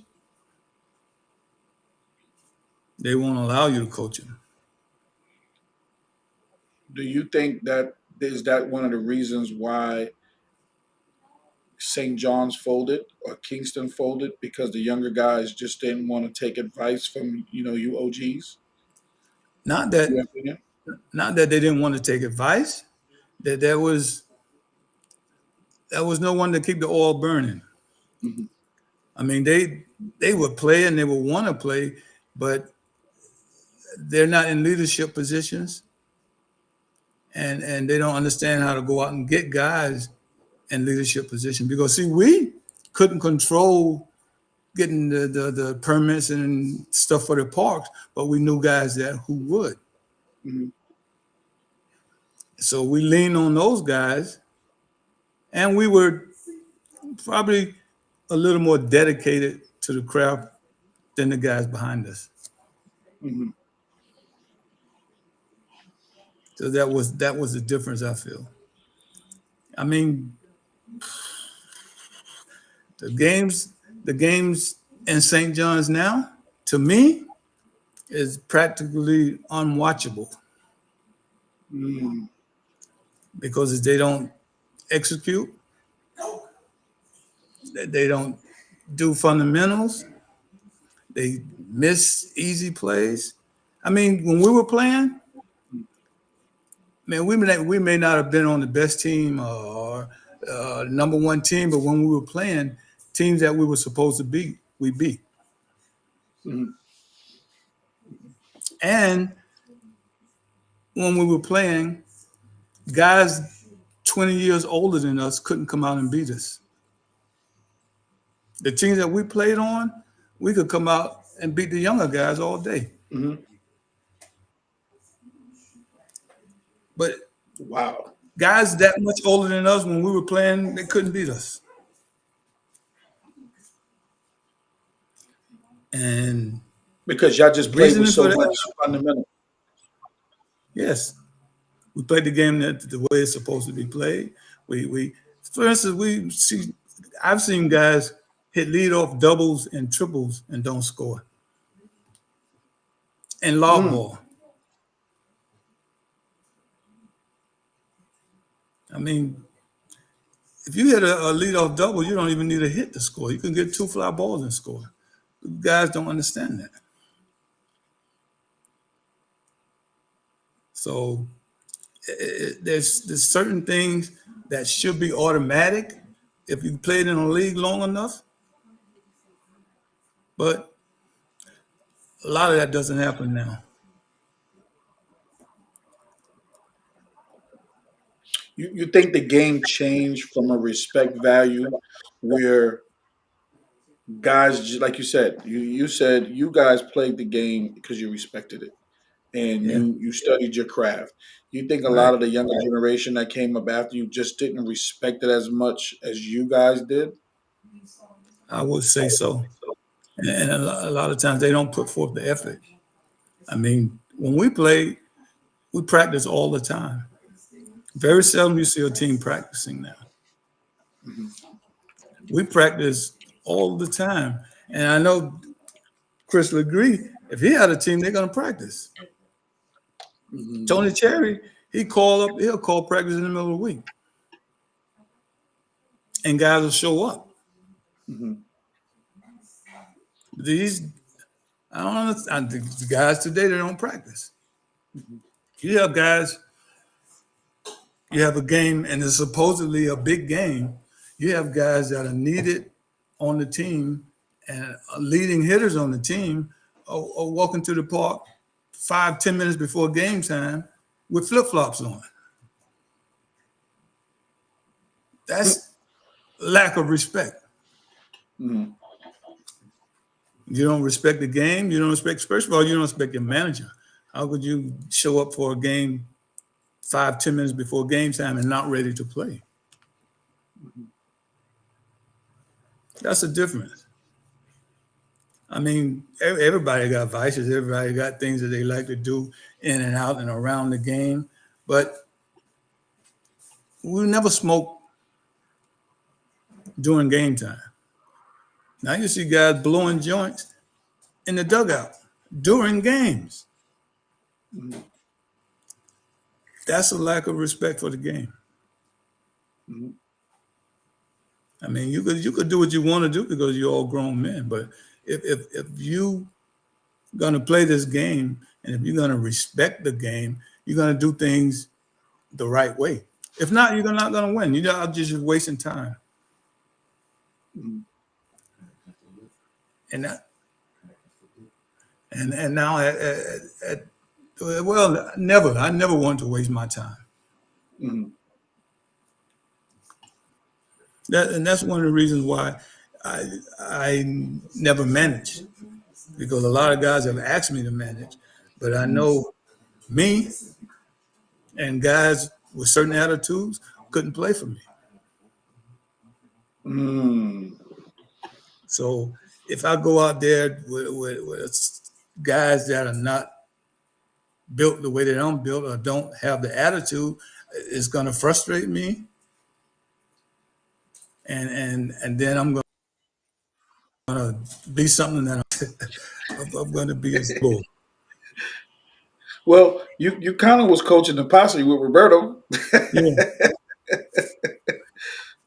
They won't allow you to coach them.
Do you think that is that one of the reasons why St. John's folded or Kingston folded because the younger guys just didn't want to take advice from you OGs?
Not that
Your opinion?
not that they didn't want to take advice. That there was no one to keep the oil burning.
Hmm.
I mean, they would play and they would want to play, but they're not in leadership positions, and they don't understand how to go out and get guys in leadership position. Because see, we couldn't control getting the permits and stuff for the parks, but we knew guys that who would.
Hmm.
So we leaned on those guys, and we were probably a little more dedicated to the craft than the guys behind us.
Hmm.
So that was the difference I feel. I mean, the games the games in St. John's now, to me, is practically unwatchable
Mm.
because they don't execute, they don't do fundamentals, they miss easy plays. I mean, when we were playing, man, we may not have been on the best team or number one team, but when we were playing teams that we were supposed to beat, we beat.
Hmm.
And when we were playing, guys 20 years older than us couldn't come out and beat us. The teams that we played on, we could come out and beat the younger guys all day.
Hmm.
But
Wow.
guys that much older than us, when we were playing, they couldn't beat us. And
Because y'all
the
just played with
reasoning for
so much
that,
fundamental.
yes, we played the game that the way it's supposed to be played. We for instance, I've seen guys hit leadoff doubles and triples and don't score. And lob
Mm.
ball. I mean, if you hit a leadoff double, you don't even need a hit to score. You can get two fly balls and score. Guys don't understand that. So there's certain things that should be automatic if you played in a league long enough, but a lot of that doesn't happen now.
You think the game changed from a respect value where guys, like you said, you said you guys played the game because you respected it and
Yeah,
you studied your craft. You think a lot
right.
of the younger generation that came up after you just didn't respect it as much as you guys did?
I would say so. And a lot of times they don't put forth the effort. I mean, when we play, we practice all the time. Very seldom you see a team practicing now.
Hmm.
We practice all the time. And I know Chris will agree, if he had a team, they're going to practice.
Hmm.
Tony Cherry, he'll call practice in the middle of the week. And guys will show up.
Hmm.
These, I don't understand. The guys today, they don't practice. You have guys, you have a game, and it's supposedly a big game. You have guys that are needed on the team and leading hitters on the team are walking to the park 5-10 minutes before game time with flip flops on. That's lack of respect.
Mm-hmm.
You don't respect the game. You don't respect. First of all, you don't respect your manager. How could you show up for a game 5, 10 minutes before game time and not ready to play? That's the difference. I mean, everybody got vices. Everybody got things that they like to do in and out and around the game. But we never smoke during game time. Now you see guys blowing joints in the dugout during games.
Mm-hmm.
That's a lack of respect for the game.
Mm-hmm.
I mean, you could do what you want to do because you're all grown men. But if you gonna play this game and if you're gonna respect the game, you're gonna do things the right way. If not, you're not gonna win. You're just wasting time.
Mm-hmm.
And that, and now well, never. I never want to waste my time.
Mm-hmm.
And that's one of the reasons why I never managed because a lot of guys have asked me to manage, but I know me and guys with certain attitudes couldn't play for me.
Mm-hmm.
So if I go out there with guys that are not built the way that I'm built or don't have the attitude, it's going to frustrate me, and then I'm going to be something that I'm going to be a bull.
Well, you kind of was coaching the posse with Roberto.
Yeah,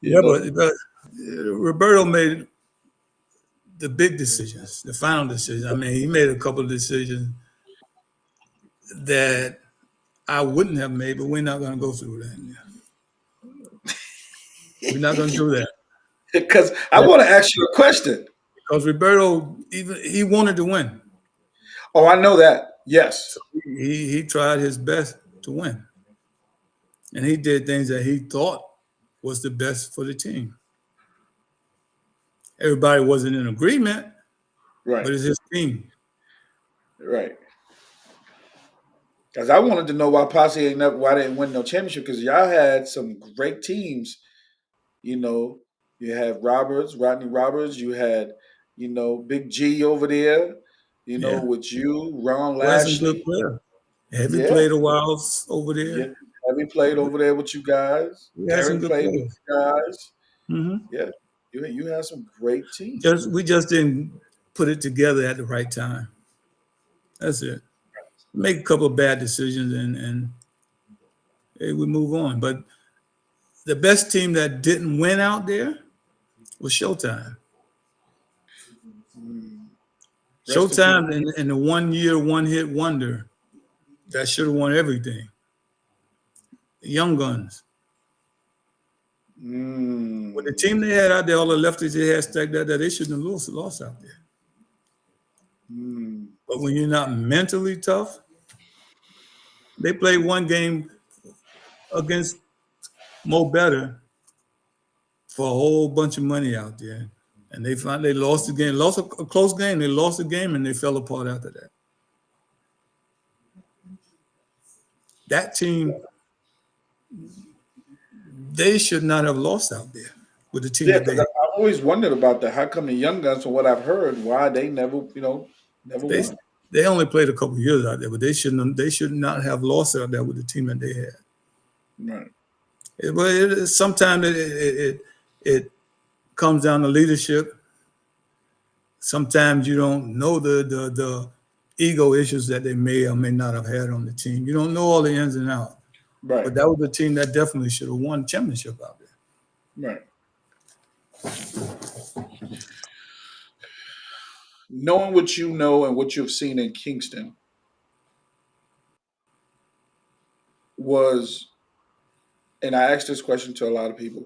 You
yeah,
know.
but Roberto made the big decisions, the final decisions. I mean, he made a couple of decisions that I wouldn't have made, but we're not going to go through that. We're not going to do that.
Because I want to ask you a question.
Because Roberto, even he wanted to win,
Oh, I know that.
so
Yes.
he tried his best to win, and he did things that he thought was the best for the team. Everybody wasn't in agreement,
Right.
but it's his team.
Right. Because I wanted to know why Posse ain't never why they didn't win no championship. Because y'all had some great teams. You know, you had Roberts, Rodney Roberts. You had, Big G over there.
Yeah,
With you, Ron
we had some good
Lashley.
players. Heavy
Yeah.
played a while over
Yeah.
there.
Heavy played over there with you guys.
We had some
Derek
good
played with
players.
you guys.
Hmm.
Yeah. You had some great teams.
We just didn't put it together at the right time. That's it. Make a couple of bad decisions and hey, we move on. But the best team that didn't win out there was Showtime.
Mm. Rest in peace.
Showtime in the 1 year, one hit wonder that should have won everything. Young Guns. With the
Mm.
team they had out there, all the lefties they had stacked out there, they shouldn't have lost out there.
Mm.
But when you're not mentally tough, they played one game against Mo Better for a whole bunch of money out there. And they finally lost the game, lost a close game. They lost the game and they fell apart after that. That team, they should not have lost out there with the team
Yeah,
that
because
they had.
I've always wondered about that. How come the young guns, from what I've heard, why they never
They
won?
they only played a couple of years out there, but they should not have lost out there with the team that they had.
Right.
Sometimes it comes down to leadership. Sometimes you don't know the ego issues that they may or may not have had on the team. You don't know all the ins and outs.
Right.
But that was a team that definitely should have won the championship out there.
Right. Knowing what you know and what you've seen in Kingston was, and I asked this question to a lot of people.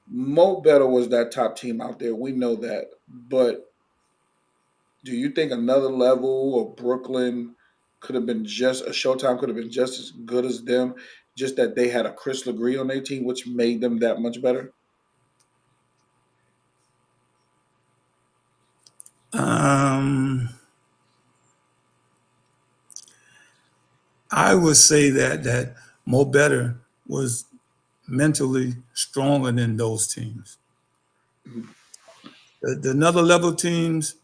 Mo Better was that top team out there. We know that. But do you think another level or Brooklyn could have been just a Showtime could have been just as good as them, just that they had a Chris Legree on their team, which made them that much better?
Um, I would say that Mo Better was mentally stronger than those teams. The another level teams,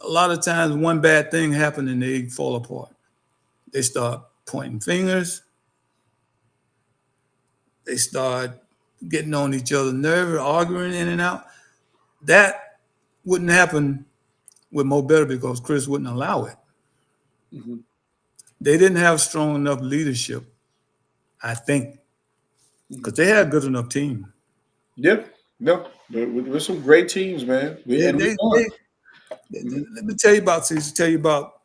a lot of times one bad thing happened and they fall apart. They start pointing fingers. They start getting on each other's nerves, arguing in and out. That wouldn't happen with Mo Better because Chris wouldn't allow it.
Mhm.
They didn't have strong enough leadership, I think, because
Mhm.
they had a good enough team.
Yeah, no, we're some great teams, man.
They,
We
they,
won.
they,
Mhm.
let me tell you about Caesar, tell you about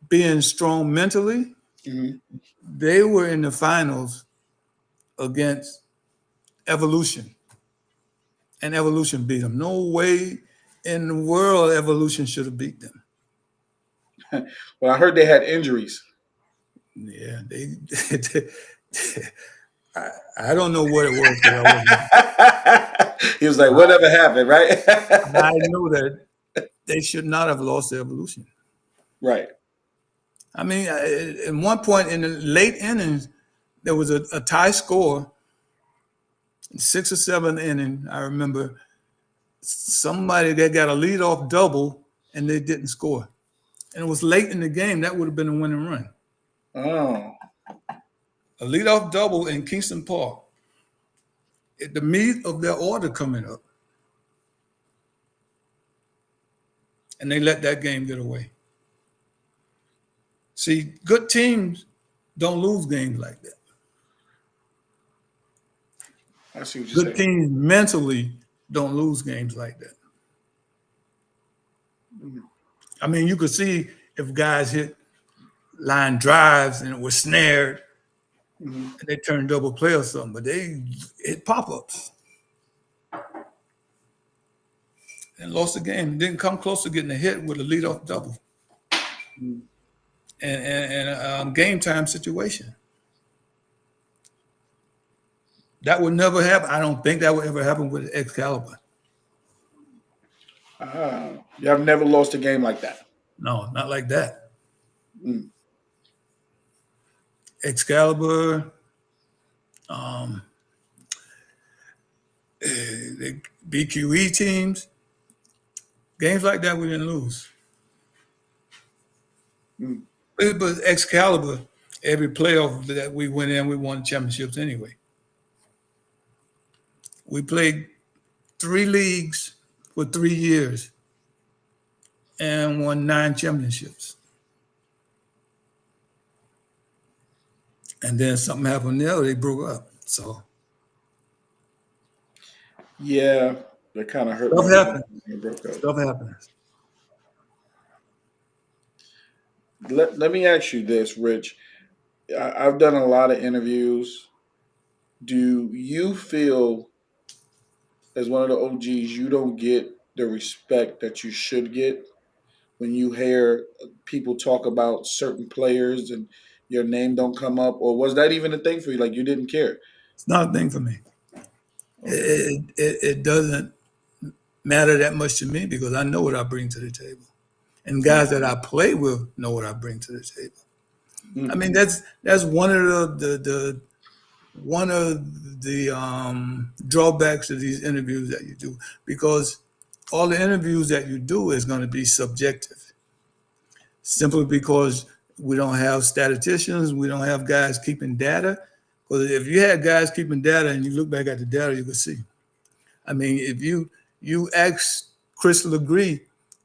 being strong mentally.
Mhm.
They were in the finals against Evolution, and Evolution beat them. No way in the world Evolution should have beat them.
Well, I heard they had injuries.
Yeah, I don't know what it was because I wasn't.
He was like, "Whatever happened?" Right?
I know that they should not have lost the Evolution.
Right.
I mean, at one point in the late innings, there was a tie score, 6 or 7 inning. I remember somebody that got a leadoff double and they didn't score. And it was late in the game. That would have been a winning run.
Oh.
A leadoff double in Kingston Park. At the meat of their order coming up. And they let that game get away. See, good teams don't lose games like that.
I see what you're
Good
saying.
teams mentally don't lose games like that.
Mhm.
I mean, you could see if guys hit line drives and it was snared
Mhm.
and they turned double play or something, but they hit pop ups and lost the game. Didn't come close to getting a hit with a leadoff double
Mhm.
and a game time situation. That would never happen. I don't think that would ever happen with Excalibur.
Ah, you have never lost a game like that.
No, not like that.
Mm.
Excalibur, um, the BQE teams, games like that we didn't lose.
Mm.
But Excalibur, every playoff that we went in, we won championships anyway. We played 3 leagues for 3 years and won 9 championships. And then something happened there, they broke up. So
Yeah, that kind of hurt my
stuff
feelings
happens.
when it broke up.
Stuff happens.
Let me ask you this, Rich. I've done a lot of interviews. Do you feel, as one of the OGs, you don't get the respect that you should get when you hear people talk about certain players and your name don't come up? Or was that even a thing for you? Like you didn't care?
It's not a thing for me.
Okay.
It doesn't matter that much to me because I know what I bring to the table. And
Mm.
guys that I play with know what I bring to the table. I
Mm.
mean, that's one of the one of the drawbacks of these interviews that you do because all the interviews that you do is going to be subjective simply because we don't have statisticians, we don't have guys keeping data. Because if you had guys keeping data and you look back at the data, you could see. I mean, if you ask Chris Legree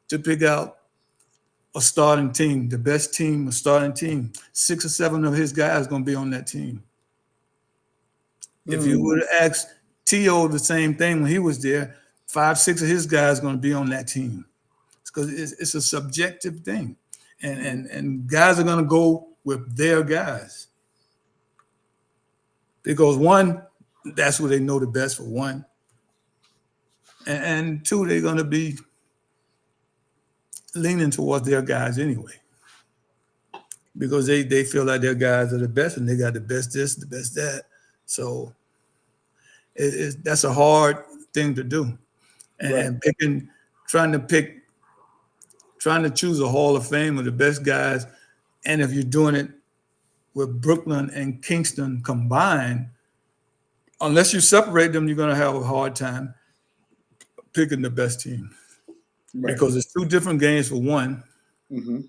to pick out a starting team, the best team, a starting team, 6 or 7 of his guys going to be on that team. If you
Mm.
would have asked T.O. the same thing when he was there, 5, 6 of his guys going to be on that team. Because it's a subjective thing. And guys are going to go with their guys. Because one, that's what they know the best for one. And two, they're going to be leaning towards their guys anyway. Because they feel like their guys are the best and they got the best this, the best that. So that's a hard thing to do.
Right.
And picking trying to pick, trying to choose a Hall of Fame of the best guys, and if you're doing it with Brooklyn and Kingston combined, unless you separate them, you're going to have a hard time picking the best team
Right.
because it's two different games for one,
Mm-hmm.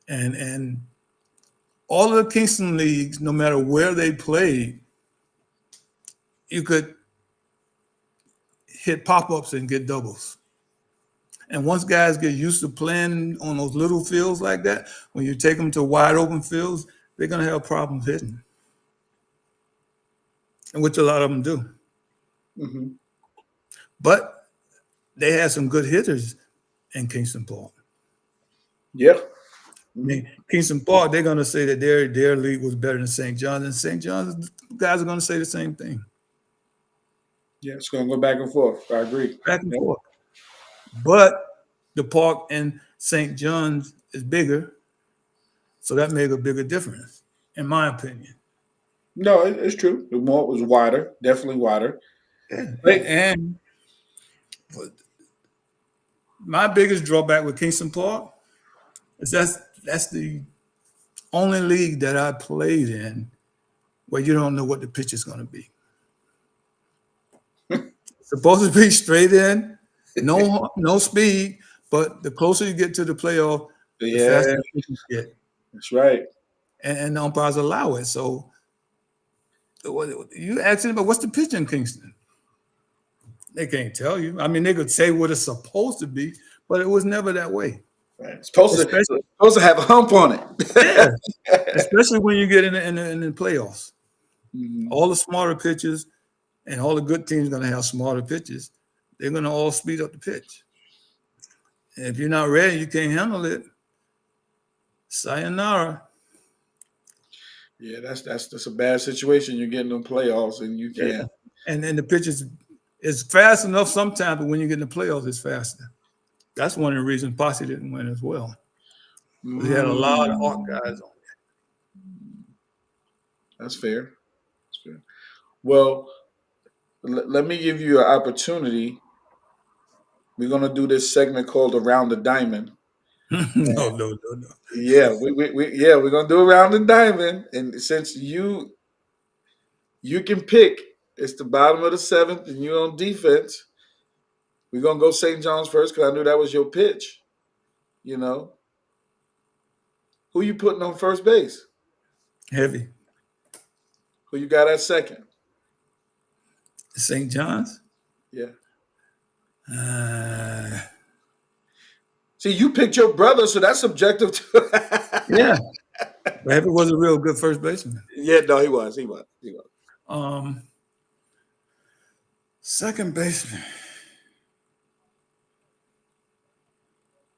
and all of the Kingston leagues, no matter where they played, you could hit pop-ups and get doubles. And once guys get used to playing on those little fields like that, when you take them to wide open fields, they're going to have problems hitting, and which a lot of them do.
Mm-hmm.
But they had some good hitters in Kingston Park.
Yeah.
I mean, Kingston Park, they're going to say that their league was better than St. John's, and St. John's guys are going to say the same thing,
Yeah. It's going to go back and forth. I agree.
back and
Yeah.
forth. But the park in St. John's is bigger, so that made a bigger difference, in my opinion.
No, it's true. The moat was wider, definitely wider.
Yeah.
Like,
And my biggest drawback with Kingston Park is that's the only league that I played in where you don't know what the pitch is going to be. It's supposed to be straight in, no speed, but the closer you get to the playoff, the
yeah,
faster the pitches get,
that's right.
and the umpires allow it. So you ask anybody, what's the pitch in Kingston? They can't tell you. I mean, they could say what it's supposed to be, but it was never that way.
Right. It's supposed to have a hump on it.
Yeah, especially when you get in the playoffs.
Mhm.
All the smarter pitches and all the good teams going to have smarter pitches. They're going to all speed up the pitch. And if you're not ready, you can't handle it. Sayonara.
Yeah, that's a bad situation. You're getting in playoffs and you
Yeah.
can't.
And then the pitch is fast enough sometimes, but when you get in the playoffs, it's faster. That's one of the reasons Posse didn't win as well. He had a lot of art
Mm,
guys on.
that's fair. That's fair. Well, let me give you an opportunity. We're gonna do this segment called Around the Diamond.
No.
Yeah, we're gonna do Around the Diamond, and since you can pick, it's the bottom of the seventh, and you're on defense. We're gonna go St. John's first because I knew that was your pitch. You know, who you putting on first base?
Heavy.
Who you got at second?
St. John's?
Yeah.
Uh,
See, you picked your brother, so that's subjective too.
yeah. But Heavy was a real good first baseman.
Yeah, no, he was. He was.
Second baseman.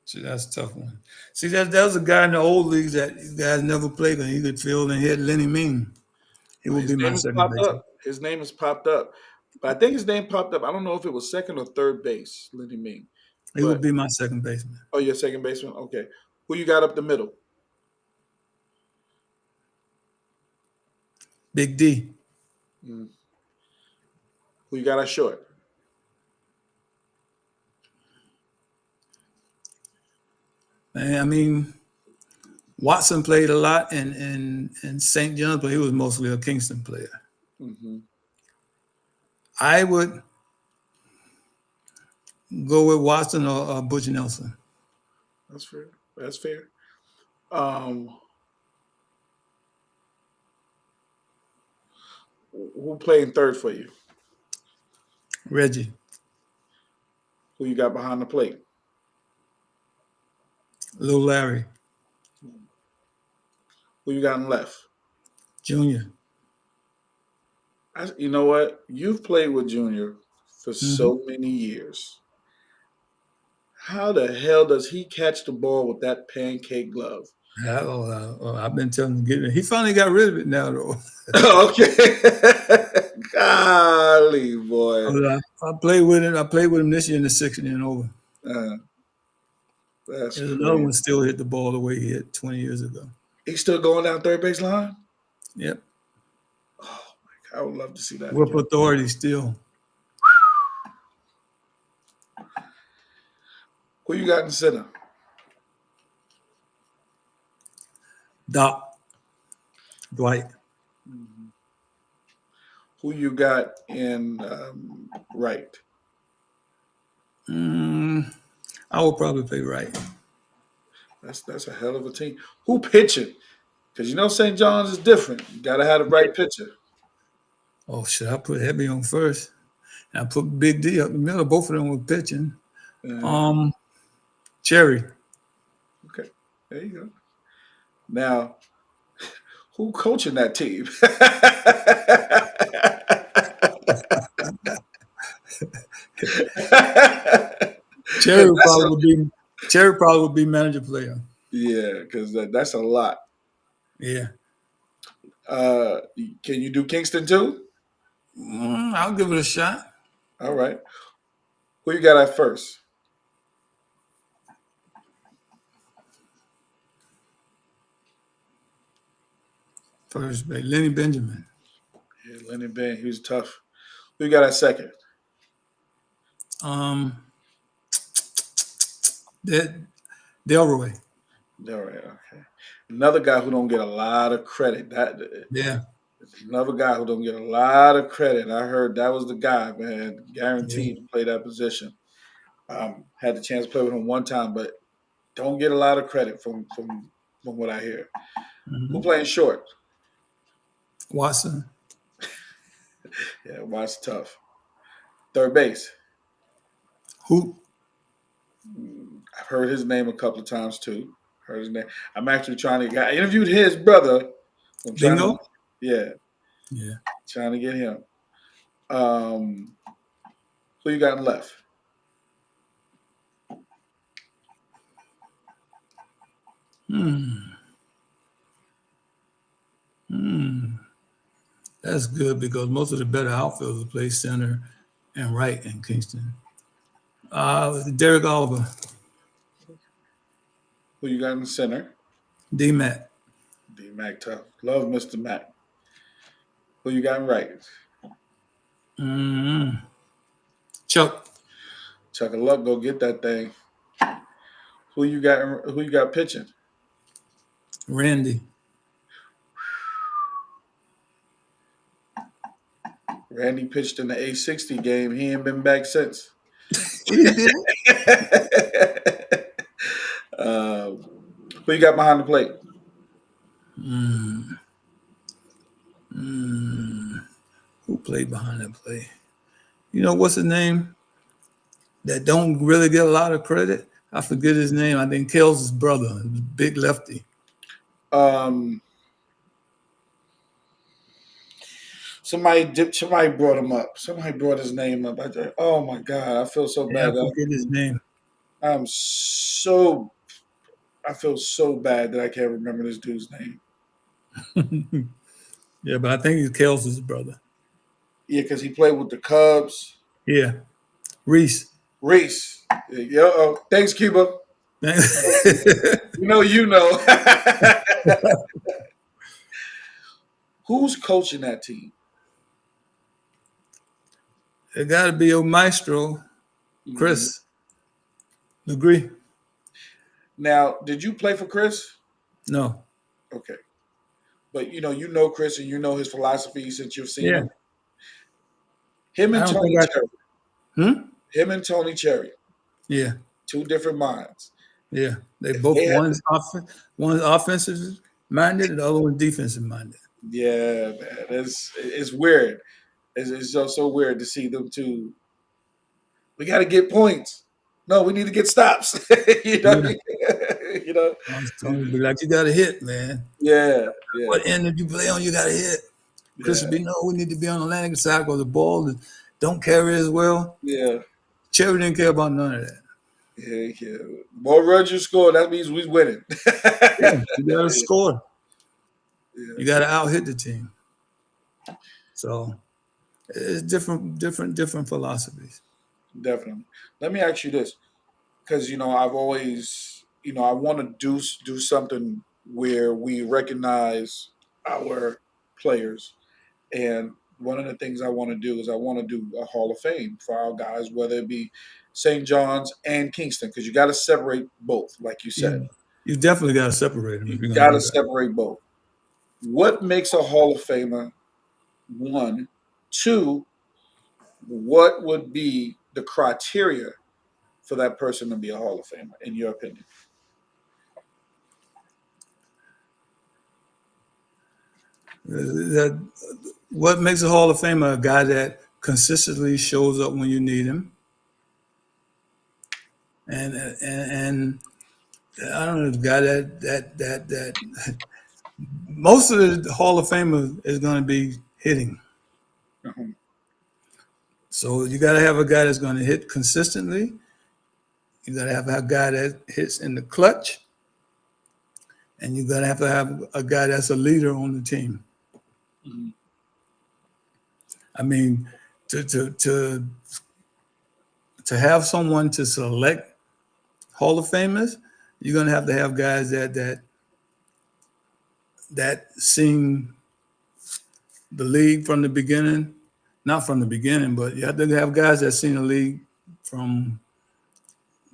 See, that's a tough one. See, that was a guy in the old leagues that you guys never played, and he could field and hit. Lenny Ming. He would
His
be my
name has
second
popped
baseman.
up. His name has popped up. But I think his name popped up. I don't know if it was second or third base, Lenny Ming.
He would be my second baseman.
Oh, you're second baseman? Okay. Who you got up the middle?
Big D.
Mm. Who you got at short?
Man, I mean, Watson played a lot in St. John's, but he was mostly a Kingston player.
Mm-hmm.
I would go with Watson or Butch Nelson.
That's fair. That's fair. Um, who playing third for you?
Reggie.
Who you got behind the plate?
Lil Larry.
Who you got in left?
Junior.
You know what? You've played with Junior for
Mm-hmm.
so many years. How the hell does he catch the ball with that pancake glove?
I've been telling him to get it. He finally got rid of it now, though.
Okay. Golly, boy.
I played with him. I played with him this year in the 60 and over.
That's
There's
crazy.
another one still hit the ball the way he hit 20 years ago.
He's still going down third base line?
Yep.
Oh, my God. I would love to see that.
Whip
again.
authority still.
Who you got in center?
Doc, Dwight.
Mhm. Who you got in right?
Mm, I would probably play right.
That's a hell of a team. Who pitching? Because you know St. John's is different. You got to have the right pitcher.
Oh shit! I put Heavy on first. And I put Big D up the middle. Both of them were pitching.
Uh,
Um, Cherry.
okay, there you go. Now, who coaching that team?
Cherry
Because
would
that's a
probably would be manager player.
yeah, because that's a lot.
Yeah.
Uh, can you do Kingston too?
I'll give it a shot.
All right. Who you got at first?
First base, Lenny Benjamin.
Yeah, Lennon Ben. He was tough. Who you got at second?
Um, Delroy.
All right. Okay. Another guy who don't get a lot of credit. That
Yeah.
another guy who don't get a lot of credit. I heard that was the guy, man,
Yeah.
guaranteed to play that position. Had the chance to play with him one time, but don't get a lot of credit from what I hear. Who
Mhm.
playing short?
Watson.
Yeah, Watt's tough. Third base.
Who?
I've heard his name a couple of times too. Heard his name. I'm actually trying to. I interviewed his brother. I'm trying to.
Bingo.
Yeah,
Yeah.
trying to get him. Um, who you got left?
Hmm. Hmm. That's good because most of the better outfielders play center and right in Kingston. Derek Oliver,
Who you got in the center?
D Matt,
D Mac tough. Love Mr. Mac. Who you got in right?
mm, Chuck,
Chuck a luck, go get that thing. Who you got? Who you got pitching?
Randy.
Randy pitched in the A60 game. He ain't been back since.
He did.
um, who you got behind the plate?
Mm, mm. Who played behind that play? You know what's his name? That don't really get a lot of credit. I forget his name. I think Kels' brother, big lefty.
Um, somebody brought him up. Somebody brought his name up. Oh my god, I feel so
Yeah, I
bad.
forget his name.
I'm so I feel so bad that I can't remember this dude's name.
Yeah, but I think it's Kels' brother.
Yeah, because he played with the Cubs.
Yeah, Reese.
Reese. Yeah, thanks, Cuba. You know, you know. Who's coaching that team?
It got to be your maestro,
Mhm.
Chris Legree.
Now, did you play for Chris?
No.
Okay, but you know Chris, and you know his philosophy since you've seen
Yeah.
him. Him
I
and
don't think
Tony
I.
Cherry.
Hmm?
Him and Tony Cherry.
Yeah.
Two different minds.
Yeah. They
If
both
they had,
one's offensive minded and the other one's defensive minded.
yeah, man, it's weird. It's so weird to see them two. We got to get points. No, we need to get stops. you know,
Yeah.
you know.
I was telling you, be like, you got to hit, man.
Yeah, yeah,
What end did you play on? You got to hit. Chris
yeah,
would be, no, we need to be on the landing side because the ball don't carry as well.
yeah,
Cherry didn't care about none of that.
yeah. More runs you score, that means we winning.
Yeah. You got to score.
yeah,
You got to out hit the team. So it's different philosophies.
definitely. Let me ask you this, because I've always, I want to do something where we recognize our players. And one of the things I want to do is I want to do a Hall of Fame for our guys, whether it be St. John's, and Kingston because you got to separate both, like you said.
You definitely got to separate them if
You
you're going
got
to
to
do that.
separate both. What makes a Hall of Famer? One, two. What would be the criteria for that person to be a Hall of Famer, in your opinion?
That what makes a Hall of Famer a guy that consistently shows up when you need him, and I don't know the guy that most of the Hall of Famer is going to be hitting.
Mhm.
So you got to have a guy that's going to hit consistently. You got to have a guy that hits in the clutch, and you got to have a guy that's a leader on the team.
Mhm.
I mean, to to to to have someone to select Hall of Famers, you're going to have guys that seen the league from the beginning, not from the beginning, but you have to have guys that seen the league from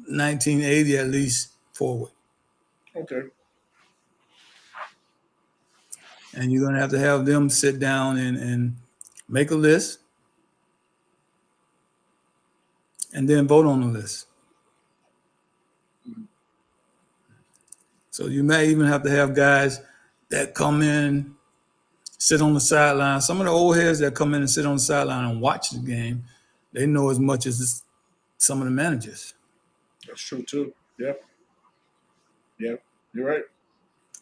1980 at least forward.
Okay.
And you're going to have them sit down and make a list and then vote on the list.
Mhm.
So you may even have to have guys that come in, sit on the sideline. Some of the old heads that come in and sit on the sideline and watch the game, they know as much as some of the managers.
That's true too. Yep. Yep. You're right.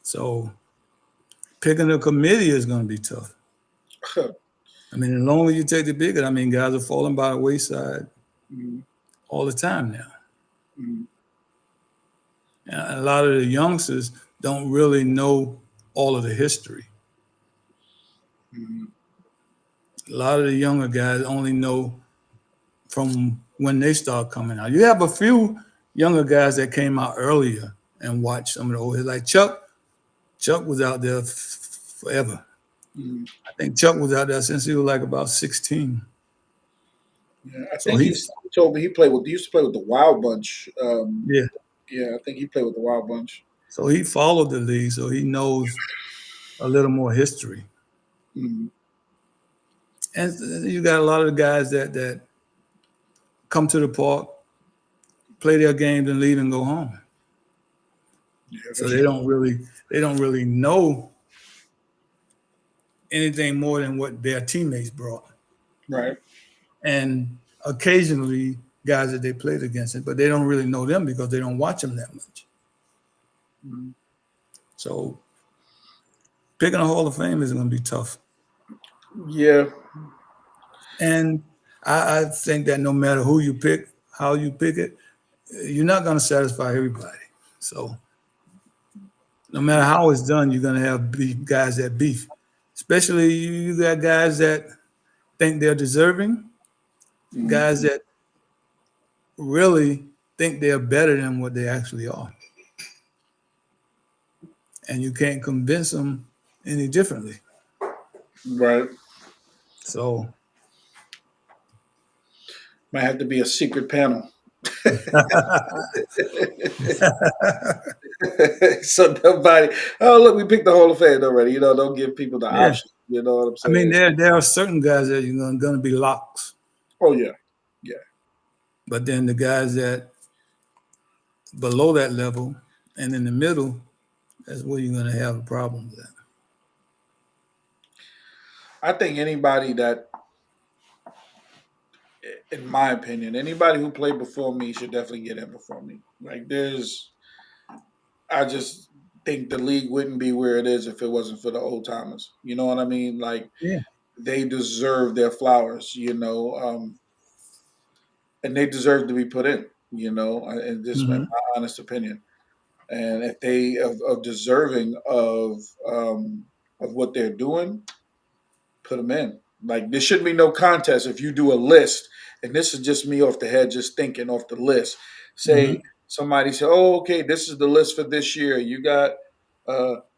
So picking a committee is going to be tough. I mean, the longer you take to pick it, I mean, guys are falling by the wayside
Mhm.
all the time now.
Mhm.
And a lot of the youngsters don't really know all of the history.
Mhm.
A lot of the younger guys only know from when they start coming out. You have a few younger guys that came out earlier and watched some of the old hits. Like Chuck. Chuck was out there forever.
Mhm.
I think Chuck was out there since he was like about 16.
Yeah, I
So
think he told me he used to play with the Wild Bunch.
yeah.
Yeah, I think he played with the Wild Bunch.
So he followed the league, so he knows a little more history.
Mhm.
And you got a lot of the guys that come to the park, play their games, and leave and go home.
Yeah,
So
that's true.
they don't really know anything more than what their teammates brought.
Right.
And occasionally guys that they played against it, but they don't really know them because they don't watch them that much.
Mhm.
So picking a Hall of Fame is going to be tough.
Yeah.
And I think that no matter who you pick, how you pick it, you're not going to satisfy everybody. So no matter how it's done, you're going to have guys that beef. Especially you got guys that think they're deserving,
Mhm.
guys that really think they're better than what they actually are. And you can't convince them any differently.
Right.
So
Might have to be a secret panel. So nobody. Oh, look, we picked the Hall of Fame already. Don't give people the
yeah,
option. You know what I'm
I mean
saying?
there are certain guys that you're going to be locks,
Oh yeah. Yeah.
but then the guys that below that level and in the middle, that's where you're going to have a problem with that.
I think anybody that, in my opinion, anybody who played before me should definitely get in before me. Like, I just think the league wouldn't be where it is if it wasn't for the old timers. You know what I mean? Like,
Yeah.
they deserve their flowers, and they deserve to be put in, and just my
Hmm.
honest opinion. And if they of deserving of what they're doing, put them in. Like, there shouldn't be no contest if you do a list, and this is just me off the head, just thinking off the list. Say
Hmm.
somebody say, "Oh, okay, this is the list for this year. You got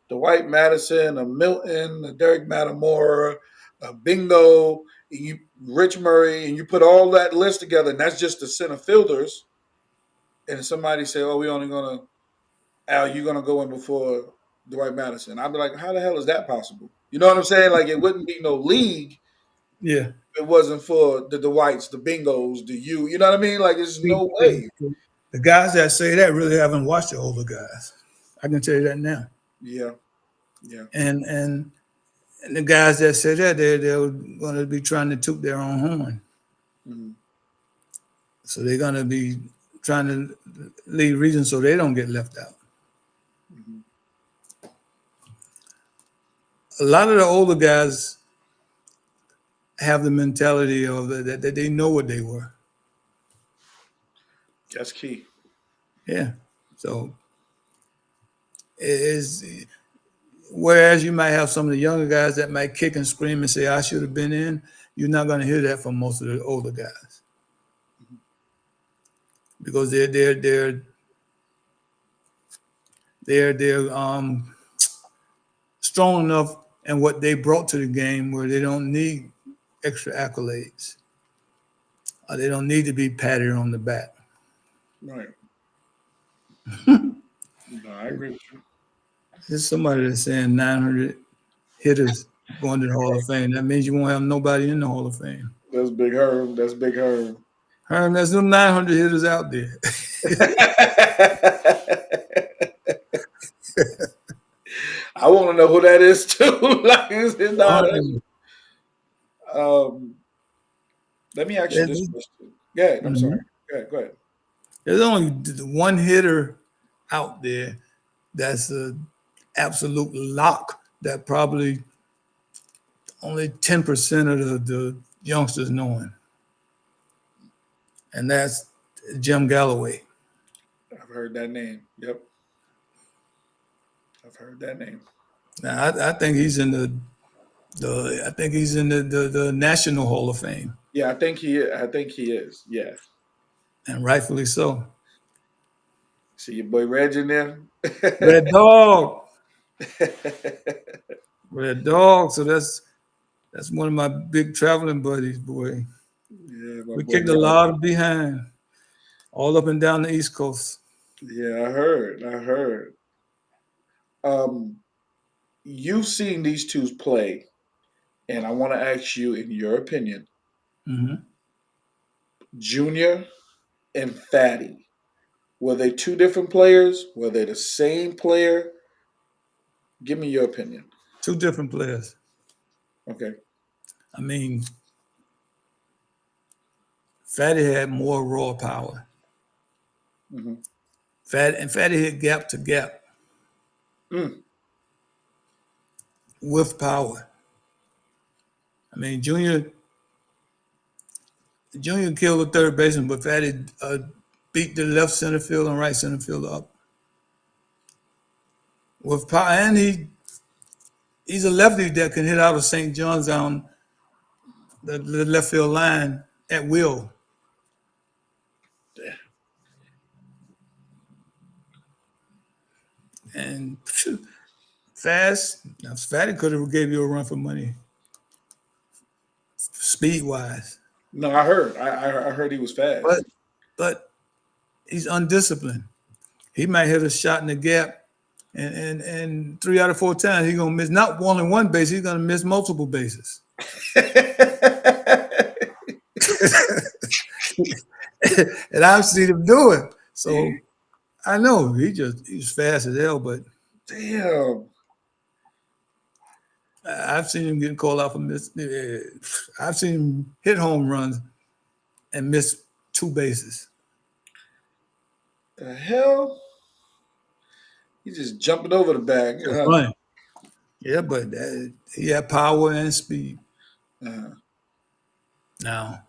Dwight Madison, a Milton, a Derek Matamora, a Bingo." you Rich Murray, and you put all that list together, and that's just the center fielders. And somebody say, "Oh, we only gonna Al, you're gonna go in before Dwight Madison." I'd be like, "How the hell is that possible?" You know what I'm saying? Like, it wouldn't be no league
Yeah.
if it wasn't for the Dwights, the Bingos, the you. You know what I mean? Like, there's no way.
The guys that say that really haven't watched the older guys. I can tell you that now.
Yeah, yeah.
And the guys that say that they're going to be trying to toot their own horn.
Mhm.
So they're going to be trying to lead regions so they don't get left out.
Mhm.
A lot of the older guys have the mentality of that they know what they were.
That's key.
Yeah. So it is. Whereas you might have some of the younger guys that might kick and scream and say, "I should have been in," you're not going to hear that from most of the older guys because they're strong enough in what they brought to the game where they don't need extra accolades. They don't need to be patted on the back.
Right. No, I agree with you.
There's somebody that's saying 900 hitters going to the Hall of Fame. That means you won't have nobody in the Hall of Fame.
That's Big Herb. That's Big Herb.
Herm, there's no 900 hitters out there.
I want to know who that is too. Like, it's not.
Mhm.
Um, let me ask you this question. Go ahead. I'm sorry. Go ahead. Go ahead.
There's only one hitter out there that's an absolute lock that probably only 10% of the youngsters know him. And that's Jim Galloway.
I've heard that name. Yep. I've heard that name.
Now, I think he's in the National Hall of Fame,
Yeah, I think he. I think he is. Yeah.
and rightfully so.
See your boy Reg in there.
Red Dog, Red Dog. So that's one of my big traveling buddies, boy.
Yeah, my
We
boy
kicked a
Reg.
lot of behind, all up and down the East Coast.
Yeah, I heard. I heard. Um, you've seen these two play, and I want to ask you, in your opinion,
Hmm.
Junior and Fatty, were they two different players? Were they the same player? Give me your opinion.
Two different players.
Okay.
I mean, Fatty had more raw power.
Hmm.
Fatty hit gap to gap
Mm.
with power. I mean, Junior killed the third baseman, but Fatty beat the left center field and right center field up with power. And he's a lefty that can hit out of St. John's on the left field line at will. And phew, fast. Now, Fatty could have gave you a run for money, speed wise.
No, I heard. I heard he was fast.
But he's undisciplined. He might hit a shot in the gap, and 3 out of 4 times he's gonna miss not only one base, he's gonna miss multiple bases. And I've seen him do it. So I know he's fast as hell, but
Damn.
I've seen him getting called out for miss. I've seen him hit home runs and miss 2 bases.
The hell? He's just jumping over the bag.
Just running. Yeah, but he had power and speed.
Uh,
Now,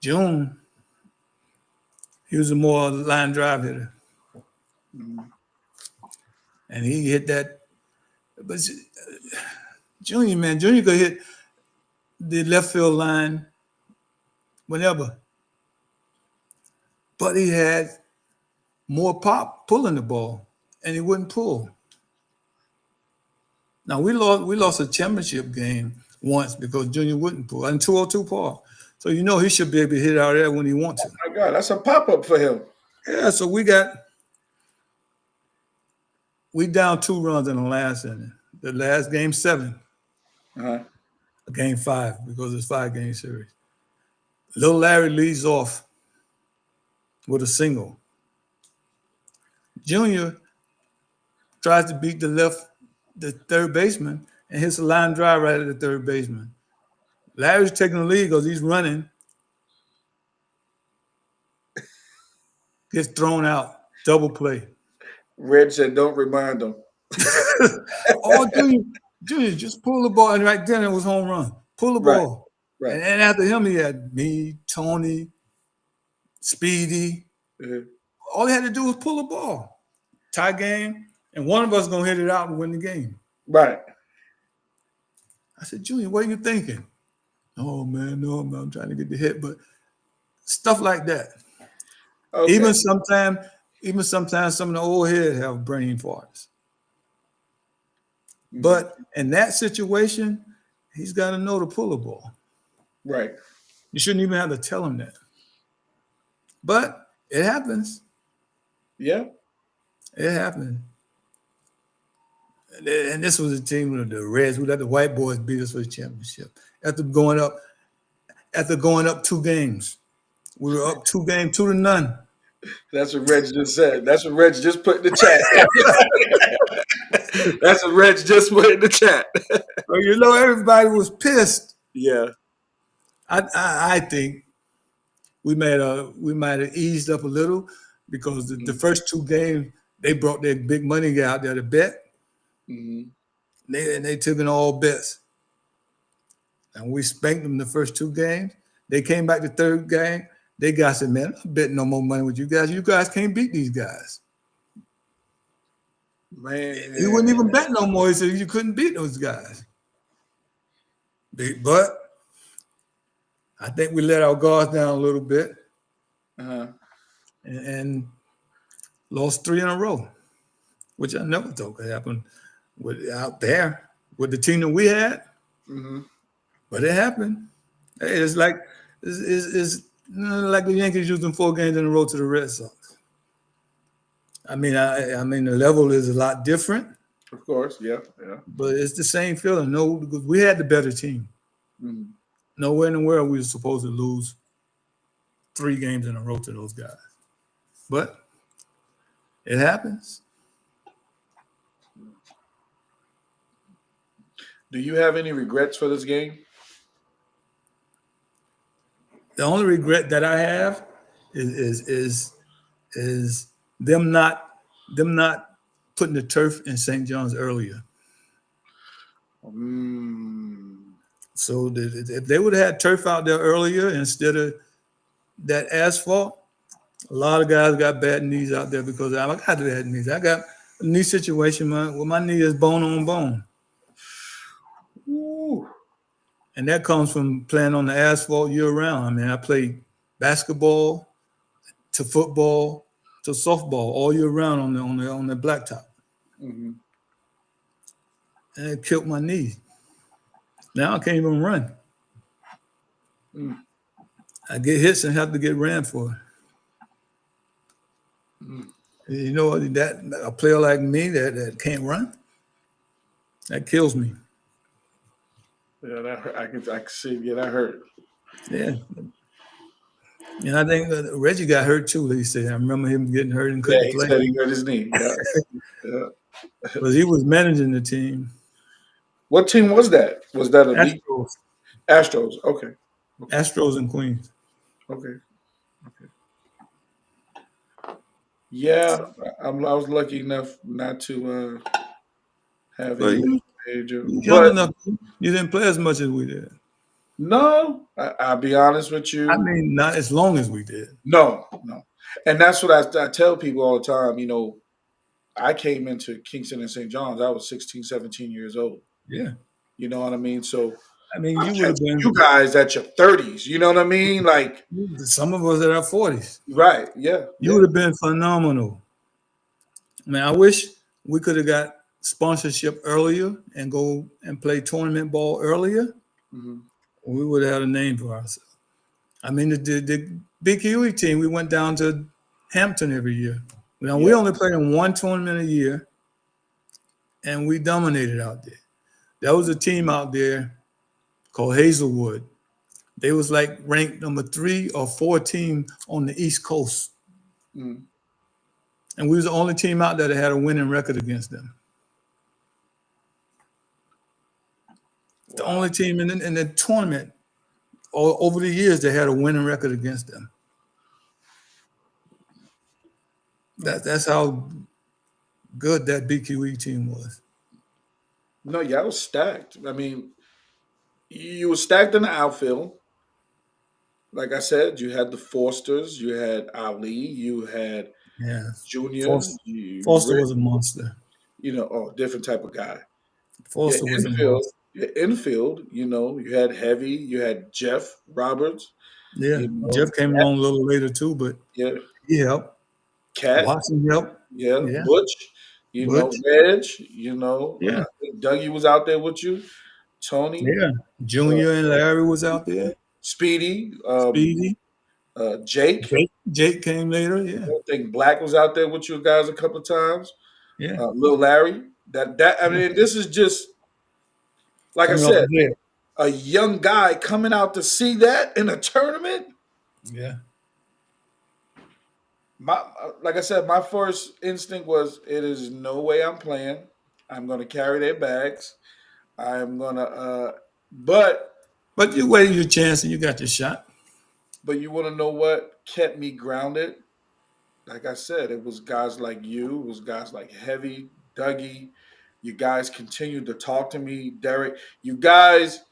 June, he was a more line drive hitter.
mm,
And he hit that. But Junior could hit the left field line whenever. But he had more pop pulling the ball, and he wouldn't pull. Now we lost a championship game once because Junior wouldn't pull and 202 Paul. So you know he should be able to hit out there when he wants to.
My God, that's a pop up for him.
Yeah, so we down 2 runs in the last inning. The last game 7,
Uh-huh.
game 5 because it's 5-game series. Little Larry leads off with a single. Junior tries to beat the third baseman, and hits a line drive right at the third baseman. Larry's taking the lead because he's running, gets thrown out, double play.
Red said, "Don't remind him."
Oh, Junior, just pull the ball, and right then it was home run. Pull the
Right,
ball,
right.
and after him he had me, Tony, Speedy.
Uh-huh.
All he had to do was pull the ball, tie game, and one of us gonna hit it out and win the game.
Right.
I said, Junior, what are you thinking? Oh man, no, I'm trying to get the hit, but stuff like that.
Okay.
Even sometimes some of the old heads have brain farts.
Mhm.
But in that situation, he's got to know to pull the ball.
Right.
You shouldn't even have to tell him that. But it happens.
Yeah.
It happens. And this was a team of the Reds who let the white boys beat us for the championship. After going up 2 games. We were up 2 games, 2-0.
That's what Reg just said. That's what Reg just put in the chat. That's what Reg just put in the chat.
Well, you know, everybody was pissed.
Yeah.
I think we might have eased up a little because the first 2 games they brought their big money guy out there to bet.
Mm-hmm.
They took in all bets, and we spanked them the first 2 games. They came back the third game. They guys said, "Man, I'm not betting no more money with you guys. You guys can't beat these guys."
Man.
He wouldn't even bet no more. He said you couldn't beat those guys. But I think we let our guards down a little bit.
Uh-huh.
And lost 3 in a row, which I never thought could happen out there with the team that we had.
Mm-hmm.
But it happened. Hey, it's like the Yankees using 4 games in a row to the Red Sox. I mean the level is a lot different.
Of course, yeah.
But it's the same feeling. No, because we had the better team.
Mm-hmm.
Nowhere in the world we were supposed to lose 3 games in a row to those guys. But it happens.
Do you have any regrets for this game?
The only regret that I have is them not putting the turf in St. John's earlier. So if they would have had turf out there earlier instead of that asphalt, a lot of guys got bad knees out there because I got bad knees. I got a knee situation where my knee is bone on bone.
Ooh.
And that comes from playing on the asphalt year round. I mean, I played basketball to football to softball all year round on the blacktop.
Mm-hmm.
And it killed my knee. Now I can't even run. I get hits and have to get ran for. You know that a player like me that can't run, that kills me.
Yeah, that hurt. I can see. Yeah, that hurt.
Yeah. And I think Reggie got hurt too. He said, I remember him getting hurt and couldn't
He
play.
said he hurt his knee. Yeah. Yeah.
Because he was managing the team.
What team was that? Was that a
Astros.
Astros? Okay.
Astros and Queens.
Okay. Yeah, I was lucky enough not to have any major.
Young enough, you didn't play as much as we did.
No, I'll be honest with you.
I mean, not as long as we did.
No. And that's what I tell people all the time. You know, I came into Kingston and St. John's. I was 16, 17 years old.
Yeah.
You know what I mean? So,
I mean, you would have been.
You guys at your 30s. You know what I mean? Like,
some of us at our 40s.
Right. Yeah.
You would have been phenomenal. I mean, I wish we could have got sponsorship earlier and go and play tournament ball earlier.
Hmm.
We would have had a name for ourselves. I mean, the Big Huey team, we went down to Hampton every year. Now, we
Yeah.
only played in one tournament a year, and we dominated out there. There was a team out there called Hazelwood. They was like ranked number 3 or 4 team on the East Coast.
Mm.
And we was the only team out there that had a winning record against them. The
Wow.
only team in the tournament all over the years that had a winning record against them. That's how good that BQE team was.
No, y'all was stacked. I mean, you were stacked in the outfield. Like I said, you had the Forsters, you had Ali, you had
Yeah.
Junior,
Foster,
you
Foster
Rick,
was a monster.
different type of guy. Your
Foster was a
infield,
monster.
you had Heavy, you had Jeff Roberts,
Yeah.
you know,
Jeff came along a little later too, but
yeah,
he helped.
Cat,
Watson helped.
yeah,
Yeah.
Butch,
Butch.
Reg,
Yeah.
I think Dougie was out there with you, Tony,
Yeah.
uh,
Junior and Larry was out there.
Speedy,
Speedy.
Jake.
Jake came later. Yeah.
I think Black was out there with you guys a couple of times.
Yeah.
Lil Larry. That I
Yeah.
mean, this is just like I
Coming off
said,
the bed.
a young guy coming out to see that in a tournament.
Yeah.
My like I said, my first instinct was it is no way I'm playing. I'm gonna carry their bags. I'm gonna but
But you waited your chance and you got your shot.
but you wanna know what kept me grounded? Like I said, it was guys like you, it was guys like Heavy, Dougie. You guys continued to talk to me, Derek. You guys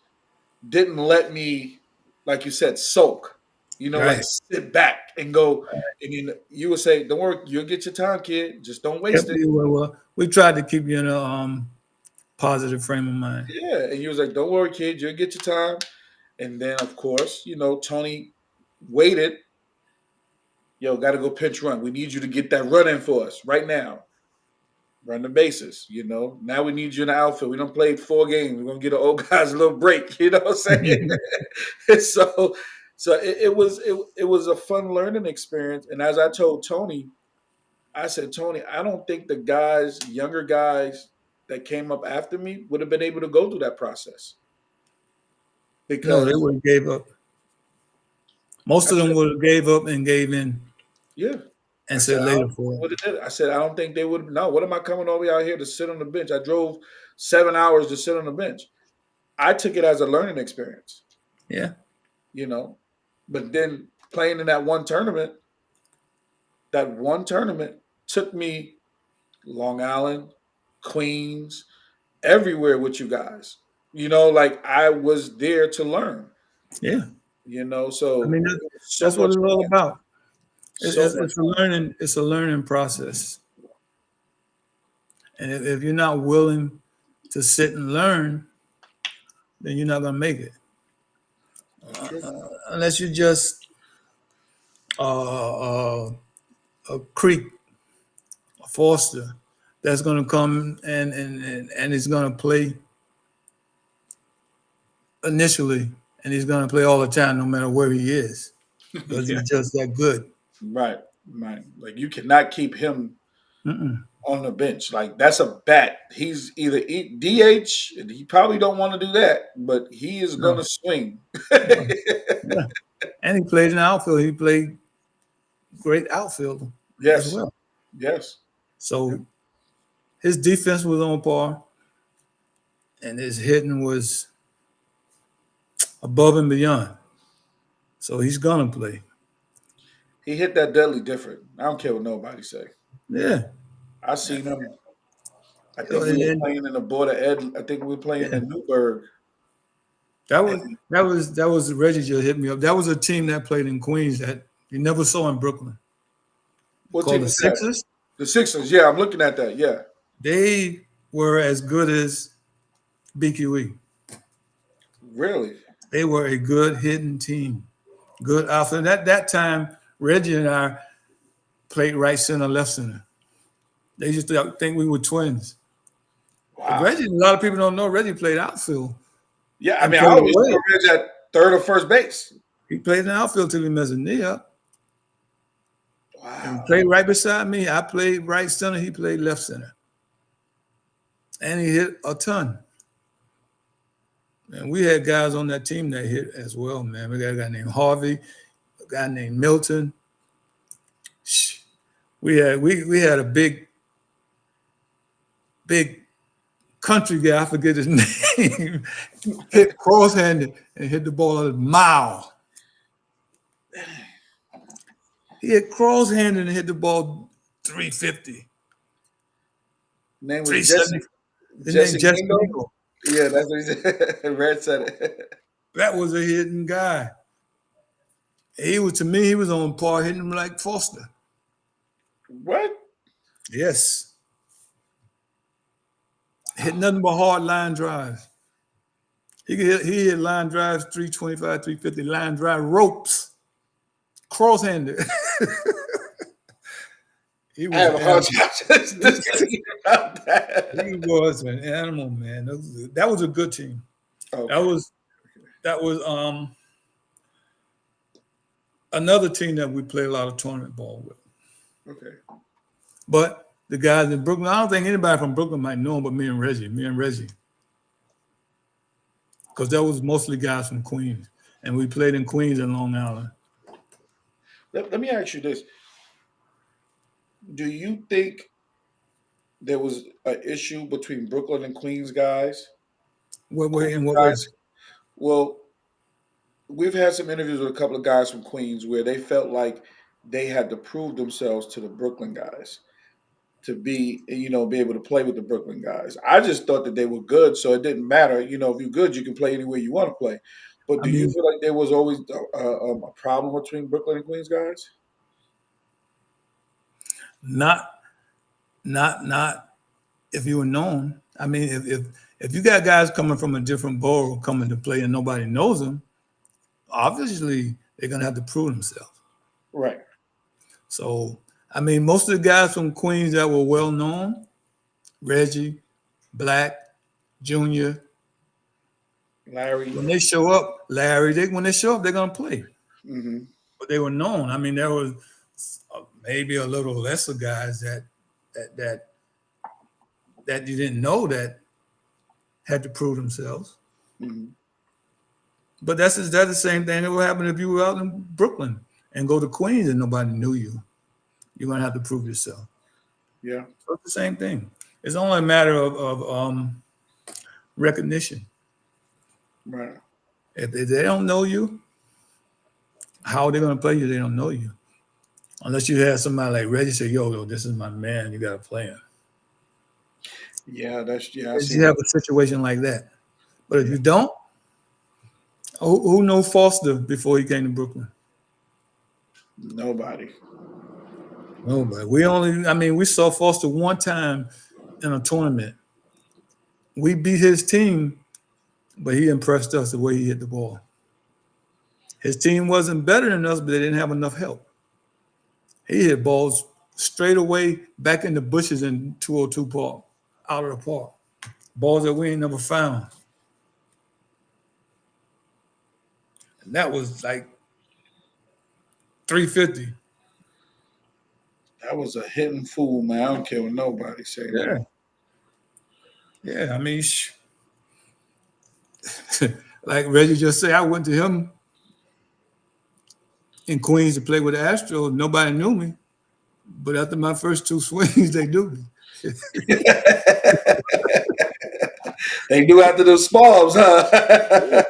didn't let me, like you said, soak. Like
Right.
sit back and go. And you would say, "Don't worry, you'll get your time, kid. Just don't waste
Kept
it."
you well. We tried to keep you in a positive frame of mind.
Yeah, and you was like, "Don't worry, kid, you'll get your time." And then, of course, Tony waited. Yo, got to go pinch run. We need you to get that run in for us right now. Run the bases. Now we need you in the outfield. We don't play 4 games. We're gonna get the old guys a little break. You know what I'm saying? so it was a fun learning experience. And as I told Tony, I said, Tony, I don't think the younger guys that came up after me would have been able to go through that process
No, they
because
would have gave up. Most
I
of them
said,
would have gave up and gave in
yeah. I
and
said,
said
I
later
don't think
for
they
it.
would have did it. I said, I don't think they would. No, what am I coming over out here to sit on the bench? I drove 7 hours to sit on the bench. I took it as a learning experience,
Yeah.
you know. But then playing in that one tournament took me Long Island, Queens, everywhere with you guys. Like I was there to learn,
Yeah. I
so
mean,
it was so
that's what
much
it's all
fun.
about.
So much
It's a learning. It's a learning process. And if you're not willing to sit and learn, then you're not gonna make it.
fun. That's true.
Unless you just uh, a creek, a Foster, that's gonna come and he's gonna play initially, and he's gonna play all the time, no matter where he is, because
Yeah,
he's just that good.
right, right. Like you cannot keep him
Mm-mm.
on the bench. Like that's a bat. He's either DH, and he probably don't want to do that, but he is
No,
going to swing.
no, yeah. And he played in the outfield. He played great outfield as
Yes,
well.
yes.
So his defense was on par, and his hitting was above and beyond. So he's gonna play.
He hit that deadly different. I don't care what nobody say.
Yeah,
I seen him. I
you know,
think we were
and
playing in the Border Ed. I think we were playing
yeah,
in Newburgh. And
that was Reggie just hit me up. That was a team that played in Queens that you never saw in Brooklyn,
what
called
team
the
was that?
Sixers.
The Sixers. Yeah, I'm looking at that. Yeah,
They were as good as BQE.
really.
They were a good hitting team, good outfit. That time, Reggie and I played right center, left center. They used to think we were twins.
Wow.
Reggie, a lot of people don't know Reggie played outfield
Yeah, I
and
mean, I
played
always saw
away.
Reg at third or first base.
He played in the outfield till he messed his knee up. And he
Wow.
played right beside me. I played right center. He played left center. And he hit a ton. And we had guys on that team that hit as well, man. We got a guy named Harvey, a guy named Milton. We had a big country guy, I forget his name, hit cross-handed and hit the ball a mile. He hit cross-handed and hit the ball 350,
Name was
370. His name
Jesse
Jesse
Gingo.
Mingo.
Yeah, that's what he said. Red said it.
That was a hitting guy. He was, to me, he was on par hitting him like Foster.
What?
Yes. Hit nothing but hard line drives. He hit line drives 325, 350, line drive ropes, cross-handed. He
I
was
have
an
a hard
animal.
time just thinking about that.
He was an animal, man. That was a good team.
Okay.
That was another team that we played a lot of tournament ball with.
Okay.
But the guys in Brooklyn, I don't think anybody from Brooklyn might know him, but me and Reggie. Because that was mostly guys from Queens. And we played in Queens and Long Island.
Let me ask you this. Do you think there was an issue between Brooklyn and Queens guys?
In
Queens
what way?
guys? Well, we've had some interviews with a couple of guys from Queens where they felt like they had to prove themselves to the Brooklyn guys to be able to play with the Brooklyn guys. I just thought that they were good, so it didn't matter. If you're good, you can play anywhere you want to play. But
I
do you
mean,
feel like there was always a problem between Brooklyn and Queens guys?
not if you were known. I mean, if you got guys coming from a different borough coming to play and nobody knows them, obviously they're gonna have to prove themselves.
Right.
So, I mean, most of the guys from Queens that were well known, Reggie, Black, Junior,
Larry.
when they show up, Larry, when they show up, they're gonna play.
Mm-hmm.
But they were known. I mean, there was maybe a little lesser guys that you didn't know that had to prove themselves.
Mm-hmm.
But that's the same thing that would happen if you were out in Brooklyn and go to Queens and nobody knew you. You're gonna have to prove yourself.
Yeah.
So it's the same thing. It's only a matter of recognition.
Right.
If they don't know you, how are they gonna play you? They don't know you. Unless you have somebody like Reggie say, yo, this is my man, you gotta play him.
Yeah, I
If
see
you have
that.
a situation like that. But if you don't, who knew Foster before he came to Brooklyn?
Nobody.
Nobody. We saw Foster one time in a tournament. We beat his team, but he impressed us the way he hit the ball. His team wasn't better than us, but they didn't have enough help. He hit balls straight away back in the bushes in 202 Park, out of the park. Balls that we ain't never found. And that was like 350.
That was a hitting fool, man. I don't care what nobody say,
Yeah.
man.
Yeah, I mean, like Reggie just said, I went to him in Queens to play with the Astros. Nobody knew me. But after my first two swings, they knew me.
They do after the spalms, huh?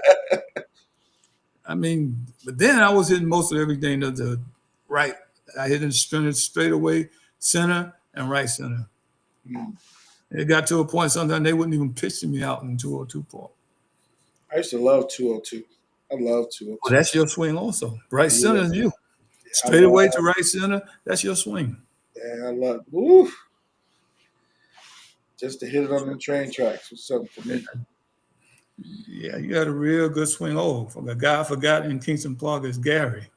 I mean, but then I was hitting most of everything to the right. I hit it straight away, center and right center. It got to a point sometimes they wouldn't even pitch me out in 202 Park.
I used to love 202. I love 202.
Well, that's your swing also. Right center is you. Straight
love,
away to right center, that's your swing.
Yeah, I love. Woo. Just to hit it on the train tracks was something for me.
Yeah, you had a real good swing. Oh, a guy I forgot in Kingston Park is Gary.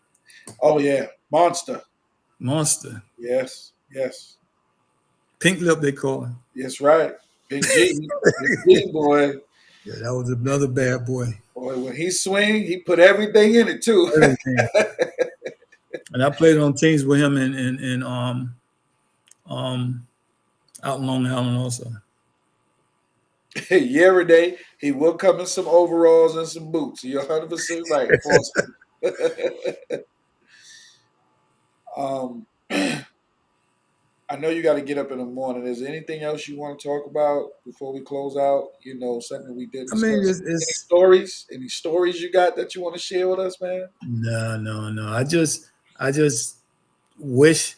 Oh yeah, monster.
Monster.
Yes, yes,
Pink lip, they call him.
yes. Right, Big G, Big G boy.
Yeah, that was another bad boy.
Boy, when he swing, he put everything in it too.
Everything. And I played on teams with him in um out in Long Island also.
Every day he will come in some overalls and some boots. You're 100% right, Boston. um, I know you got to get up in the morning. Is there anything else you want to talk about before we close out? Something we didn't
I mean,
discuss. Any
it's
stories? Any stories you got that you want to share with us, man?
no, no, no. I just wish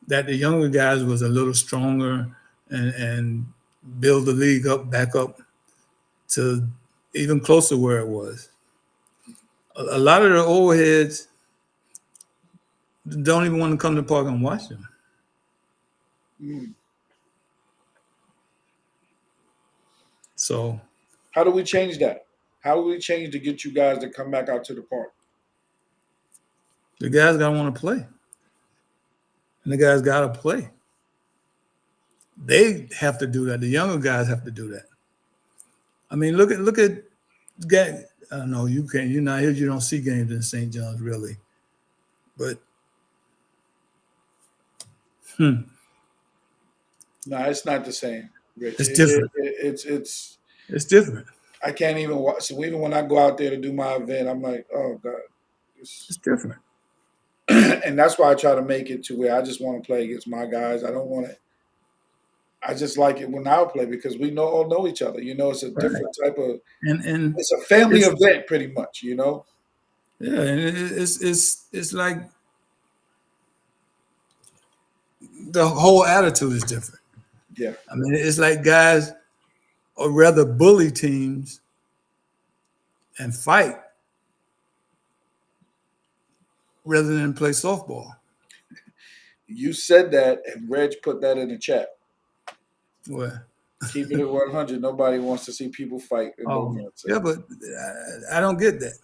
that the younger guys was a little stronger and build the league up back up to even closer where it was. A lot of the old heads don't even want to come to the park and watch them.
Mm.
So
How do we change that? How do we change to get you guys to come back out to the park?
the guys gotta want to play. And the guys gotta play. They have to do that. The younger guys have to do that. I mean, look at guys. I don't know, you can't you're not here, you don't see games in St. John's really. But
No, it's not the same, Rich.
it's different.
It's.
It's different.
I can't even watch. So even when I go out there to do my event, I'm like, oh god.
It's different.
And that's why I try to make it to where I just want to play against my guys. I don't want to. I just like it when I play because we all know each other. It's a
Right.
different type of.
And
It's a family
it's
event, pretty much.
yeah, and it's like the whole attitude is different.
Yeah.
I mean, it's like guys or rather bully teams and fight rather than play softball.
You said that, and Reg put that in the chat.
Well,
Keep it at 100. Nobody wants to see people fight in no
yeah,
nonsense.
but I don't get that.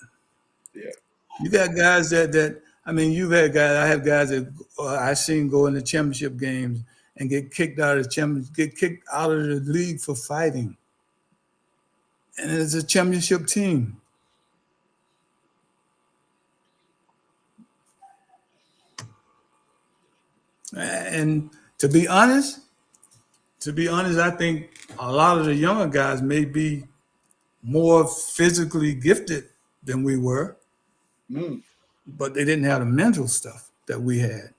Yeah.
You got guys that I mean, you've had guys. I have guys that I seen go into championship games and get kicked out of the get kicked out of the league for fighting, and it's a championship team. And to be honest, I think a lot of the younger guys may be more physically gifted than we were,
Mm.
but they didn't have the mental stuff that we had.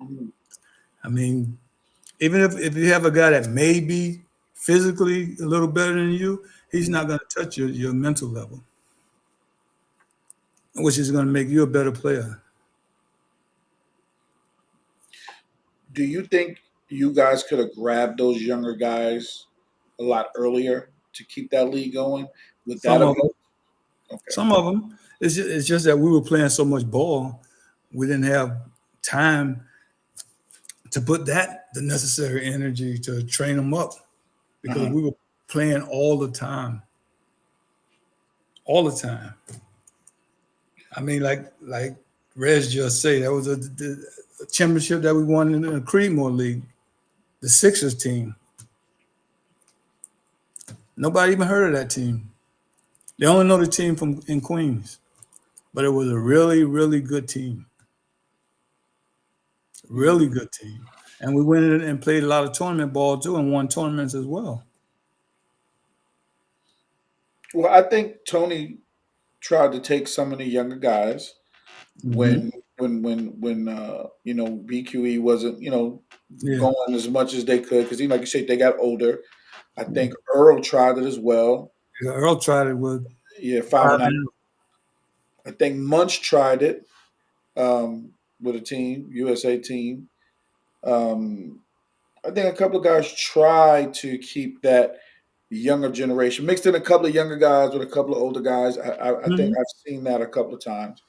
Mm.
I mean, even if you have a guy that may be physically a little better than you, he's not going to touch your mental level, which is going to make you a better player.
Do you think you guys could have grabbed those younger guys a lot earlier to keep that league going? Would that
Some
have
of them,
helped? Okay.
some of them. It's just that we were playing so much ball, we didn't have time to put the necessary energy to train them up because
Uh-huh.
we were playing all the time. I mean, like Rez just said, that was a championship that we won in the Creedmoor League, the Sixers team. Nobody even heard of that team. They only know the team from in Queens, but it was a really, really good team.
Mm.
Really good team. And we went in and played a lot of tournament ball too and won tournaments as well.
Well, I think Tony tried to take some of the younger guys
Mm-hmm.
when BQE wasn't
Yeah.
going as much as they could because like you said they got older. I think Earl tried it as well.
Yeah, Earl tried it with
Yeah, five and
five
out.
and
I think Munch tried it with a team, USA team. Um, I think a couple of guys tried to keep that younger generation mixed in a couple of younger guys with a couple of older guys. I think
Mhm.
I've seen that a couple of times.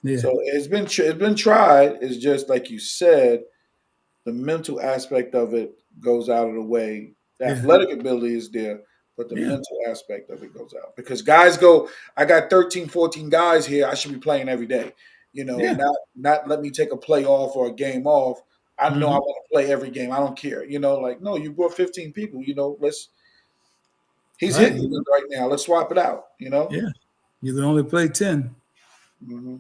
Yeah.
So it's been tried. It's just like you said, the mental aspect of it goes out of the way. The
Yeah.
athletic ability is there, but the
Yeah.
mental aspect of it goes out because guys go, I got 13, 14 guys here. I should be playing every day.
Yeah.
Not let me take a play off or a game off I know I
Hmm.
want to play every game. I don't care. Like no, you brought 15 people. Let's. He's
Right.
hitting good right now. Let's swap it out.
Yeah. You can only play 10.
Hmm.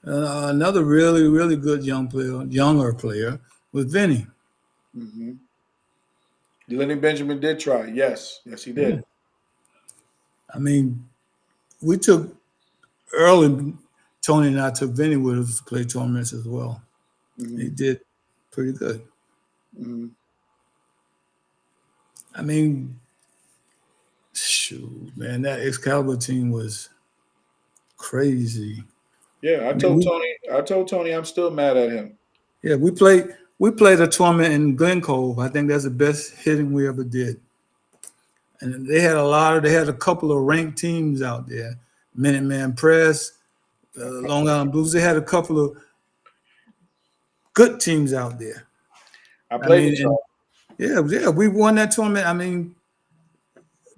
Another really, really good younger player was Vinny.
Hmm. Lenny Benjamin did try. Yes, yes, he
Yeah.
did.
I mean, we took early, Tony and I took Vinny with us to play tournaments as well. He
Hmm.
did pretty good.
Hmm.
I mean, shoot, man, that Excalibur team was crazy.
Yeah,
I mean,
I told Tony I'm still mad at him.
yeah, we played a tournament in Glen Cove. I think that's the best hitting we ever did. And they had a couple of ranked teams out there. Minuteman Press, Long Island Blues. They had a couple of good teams out there.
I
I
played
mean,
with
and
y'all.
yeah, we won that tournament. I mean,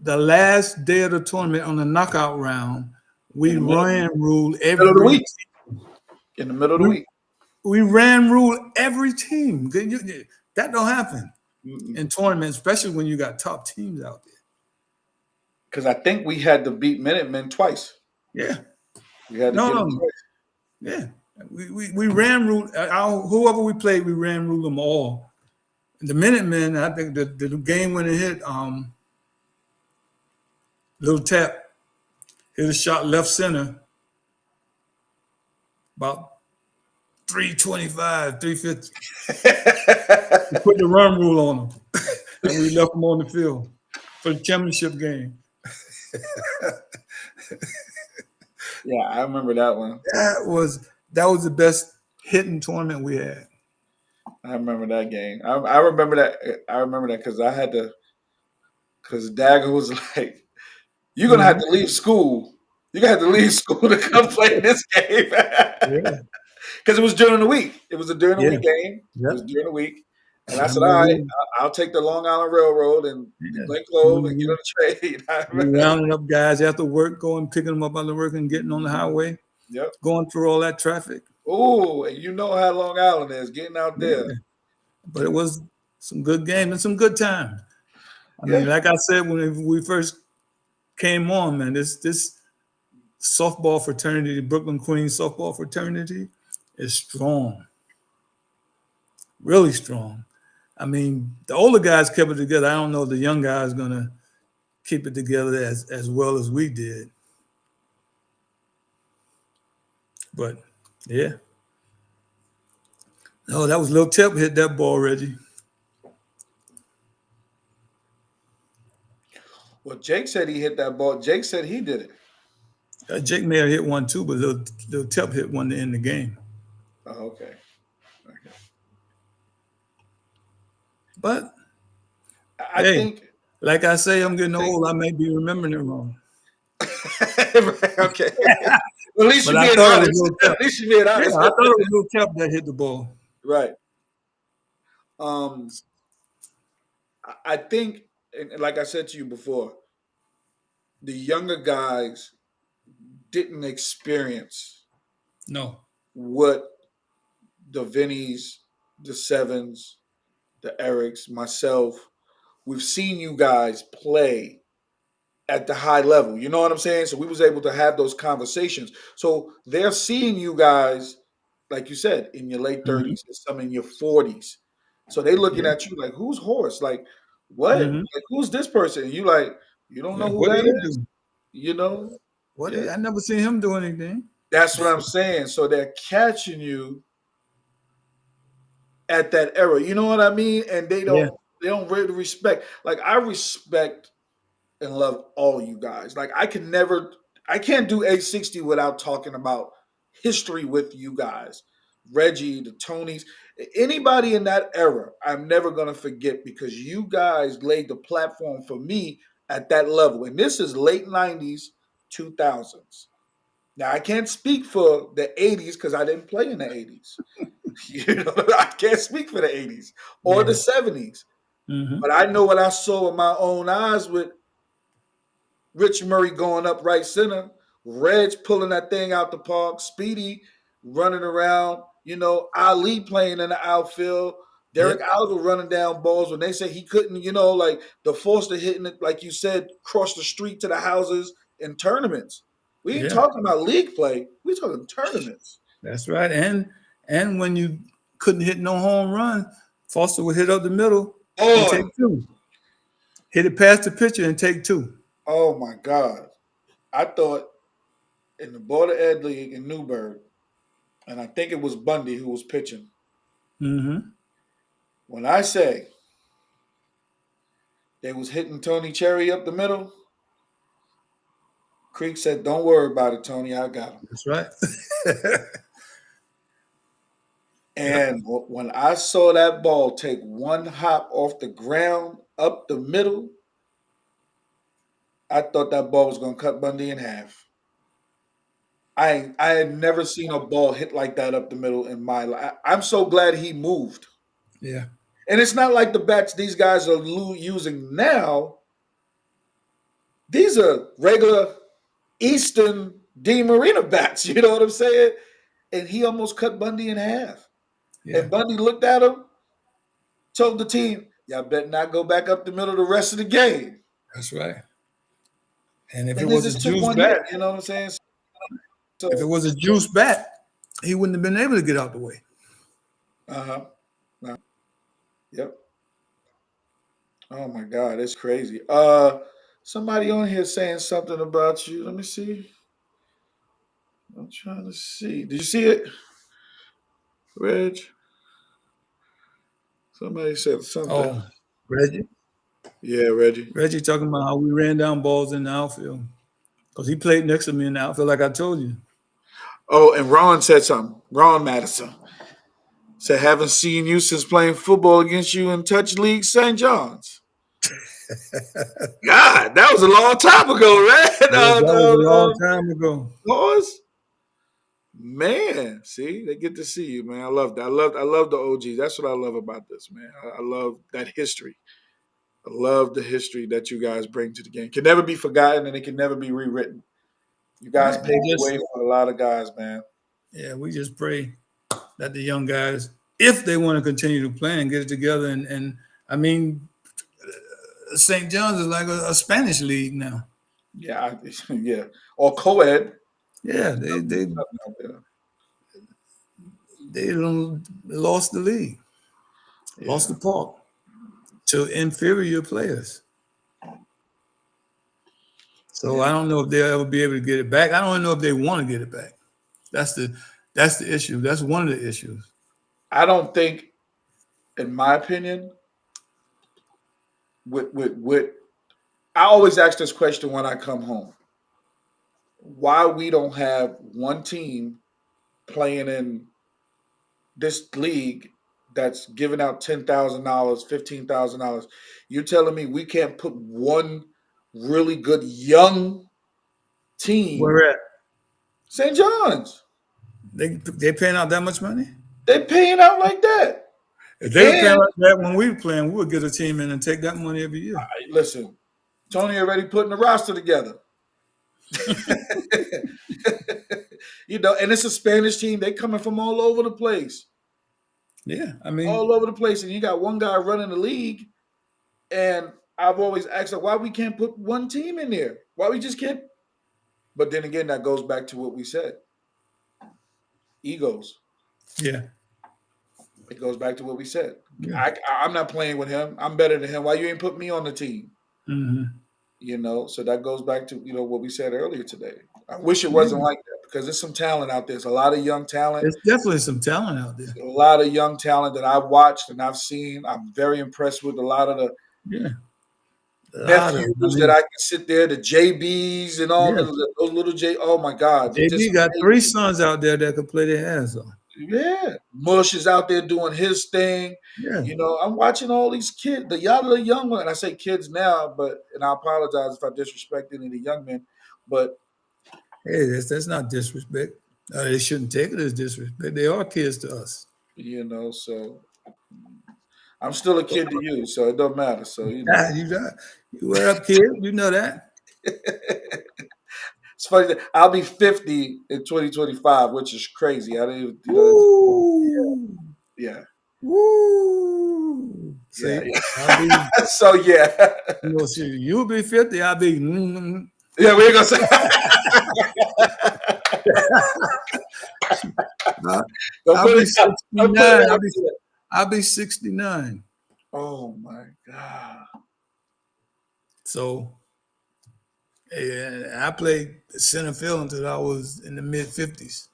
the last day of the tournament on the knockout round,
In
we
the middle,
ran rule
middle of the
every
week. In the middle of the
we
week.
we ran rule every team. That don't happen
Mm-mm.
in tournaments, especially when you got top teams out
Because I think we had to beat Minutemen twice.
there. Yeah,
We had to
no,
get them
no,
twice.
yeah. We ran rule whoever we played, we ran rule them all. The Minutemen, I think the game when it hit, little tap hit a shot left center about 325, 350. We put the run rule on them, and we left them on the field for the championship game.
Yeah, I remember that one.
That was the best hitting tournament we had.
I remember that game. I remember that. I remember that because I had to. Because Dagger was like, "You're gonna have
Hmm.
to leave school. You're gonna have to leave school to come play this game."
Yeah,
Because it was during the week. It was a during the
yeah,
week game. It
yeah.
was during the week, and I
I
said, "All
remember
right, I'll take the Long Island Railroad and the
yeah,
Glen Clove and get on the train." I
we
remember-
rounding up guys after work, going picking them up after work and getting on the highway,
Yep.
going through all that traffic.
Oh, and you know how Long Island is getting out there.
Yeah, but it was some good games and some good times. I mean,
Yeah.
like I said when we first came on, man, this softball fraternity, the Brooklyn Queens softball fraternity, is strong, really strong. I mean, the older guys kept it together. I don't know if the young guys gonna keep it together as well as we did. But yeah, no, that was Lil Tip hit that ball, Reggie.
Well, Jake said he hit that ball. Jake said he did it.
Jake may have hit one too, but Lil Tip hit one to end the game.
Oh, okay. Okay.
But
I
hey,
think.
like I say, I'm
I
getting
think.
old. I may be remembering it wrong.
Okay. Well, at least
But
you're
I
being
thought it was
honest.
Lil Tip.
At least you're being
Yeah,
honest.
I thought it was Lil Tip that hit the ball.
Right. Um, I think, and like I said to you before, the younger guys didn't experience
No.
what the Vinnies, the Sevens, the Erics, myself, we've seen you guys play at the high level. You know what I'm saying? So we was able to have those conversations. So they're seeing you guys, like you said, in your late
Hmm.
30s and some in your 40s. So they looking
Yeah.
at you like, who's Horace? Like, what?
Hmm.
Like, who's this person? And you like, you don't
Yeah.
know who
What did
that
he
is?
do?
You know? Yeah.
I never seen him do anything.
That's what I'm saying. So they're catching you at that era. You know what I mean? And
Yeah.
they don't really respect. Like I respect and love all you guys. Like I can't do A60 without talking about history with you guys. Reggie, the Tonys, anybody in that era, I'm never gonna forget because you guys laid the platform for me at that level. And this is late 90s, 2000s. Now I can't speak for the 80s because I didn't play in the 80s. You know, I can't speak for the 80s or the
Yeah.
70s.
Hmm.
But I know what I saw with my own eyes with Rich Murray going up right center, Reg pulling that thing out the park, Speedy running around, Ali playing in the outfield. Derek
Yep.
Allen was running down balls when they said he couldn't, like the Forster hitting it, like you said, cross the street to the houses in tournaments. We ain't
Yeah.
talking about league play. We talking tournaments.
That's right. And when you couldn't hit no home run, Foster would hit up the middle and
Boy,
take two. Hit it past the pitcher and take two.
oh my God. I thought in the Border Ed League in Newburgh, and I think it was Bundy who was pitching.
Mm-hmm.
When I say they was hitting Tony Cherry up the middle, Creek said, "Don't worry about it, Tony. I got him."
That's right. Yep.
And when I saw that ball take one hop off the ground up the middle, I thought that ball was going to cut Bundy in half. I had never seen a ball hit like that up the middle in my life. I'm so glad he moved.
Yeah.
And it's not like the bats these guys are using now. These are regular Eastern D Marina bats. You know what I'm saying? And he almost cut Bundy in half.
Yeah.
And Bundy looked at him, told the team, "Y'all better not go back up the middle the rest of the game."
That's right. And if it
And they
was a
just took
juice
one
bat,
hit. You know what I'm saying?
if it
So,
was a juice bat, he wouldn't have been able to get out the way.
uh huh. Yep. Oh my God, it's crazy. Somebody on here saying something about you. Let me see. I'm trying to see. Did you see it, Reg? Somebody said something.
Oh, Reggie.
Yeah, Reggie.
Reggie talking about how we ran down balls in the outfield. Because he played next to me in the outfield, like I told you.
Oh, and Ron said something. Ron Madison said, "Haven't seen you since playing football against you in Touch League St. John's." God, that was a long time ago, right?
Yes, that was a long time ago.
Pause. Man, see, they get to see you, man. I love that. I love the OGs. That's what I love about this, man. I love that history. I love the history that you guys bring to the game. Can never be forgotten and it can never be rewritten. You guys
Right.
paved
We
the
just
way for a lot of guys, man.
yeah, we just pray that the young guys, if they want to continue to play and get it together, and I mean, St. John's is like a Spanish league now.
Yeah, yeah. Or co-ed.
Yeah, they done lost the league, lost
Yeah.
the park to inferior players. So
Yeah.
I don't know if they'll ever be able to get it back. I don't know if they want to get it back. That's the that's the issue. That's one of the issues.
I don't think, in my opinion, with I always ask this question when I come home. Why we don't have one team playing in this league that's giving out $10,000, $15,000. You're telling me we can't put one really good young team?
Where at?
St. John's.
They paying out that much money?
They paying out like that.
If they were paying
And
like that when we were playing, we would get a team in and take that money every year.
listen, Tony already putting the roster together. And it's a Spanish team. They coming from all over the place.
Yeah, I mean,
All over the place. And you got one guy running the league. And I've always asked why we can't put one team in there. Why we just can't. But then again, that goes back to what we said. Egos.
yeah,
It goes back to what we said.
yeah.
I'm not playing with him. I'm better than him. Why you ain't put me on the team?
Mm-hmm.
So that goes back to what we said earlier today. I wish it wasn't
Yeah.
like that because there's some talent out there. There's a lot of young talent.
There's definitely some talent out there.
A lot of young talent that I've watched and I've seen. I'm very impressed with a lot of the
Yeah, a lot of. I
nephews that
mean,
I can sit there, the JBs and all
yeah.
those little J. Oh my God, they're just
JB got three
amazing.
sons out there that could play their ass off.
Yeah, Mush is out there doing his thing.
Yeah.
I'm watching all these kids, the young one. And I say kids now, and I apologize if I disrespect any of the young men, but
Hey, that's not disrespect. They shouldn't take it as disrespect. They are kids to us.
so I'm still a kid to you, so it don't matter. So
You were up, kid. You know that.
it's funny that I'll be 50 in 2025, which is crazy. I didn't even,
Woo!
yeah.
Woo!
Yeah,
See, I'll be,
yeah. So yeah,
see, you'll be 50. I'll be,
yeah. We ain't gonna say.
I'll,
Don't
I'll
put
be
it out. Don't put it
69.
out there.
I'll be 69.
Oh my god.
So, I played center field until I was in the mid 50s.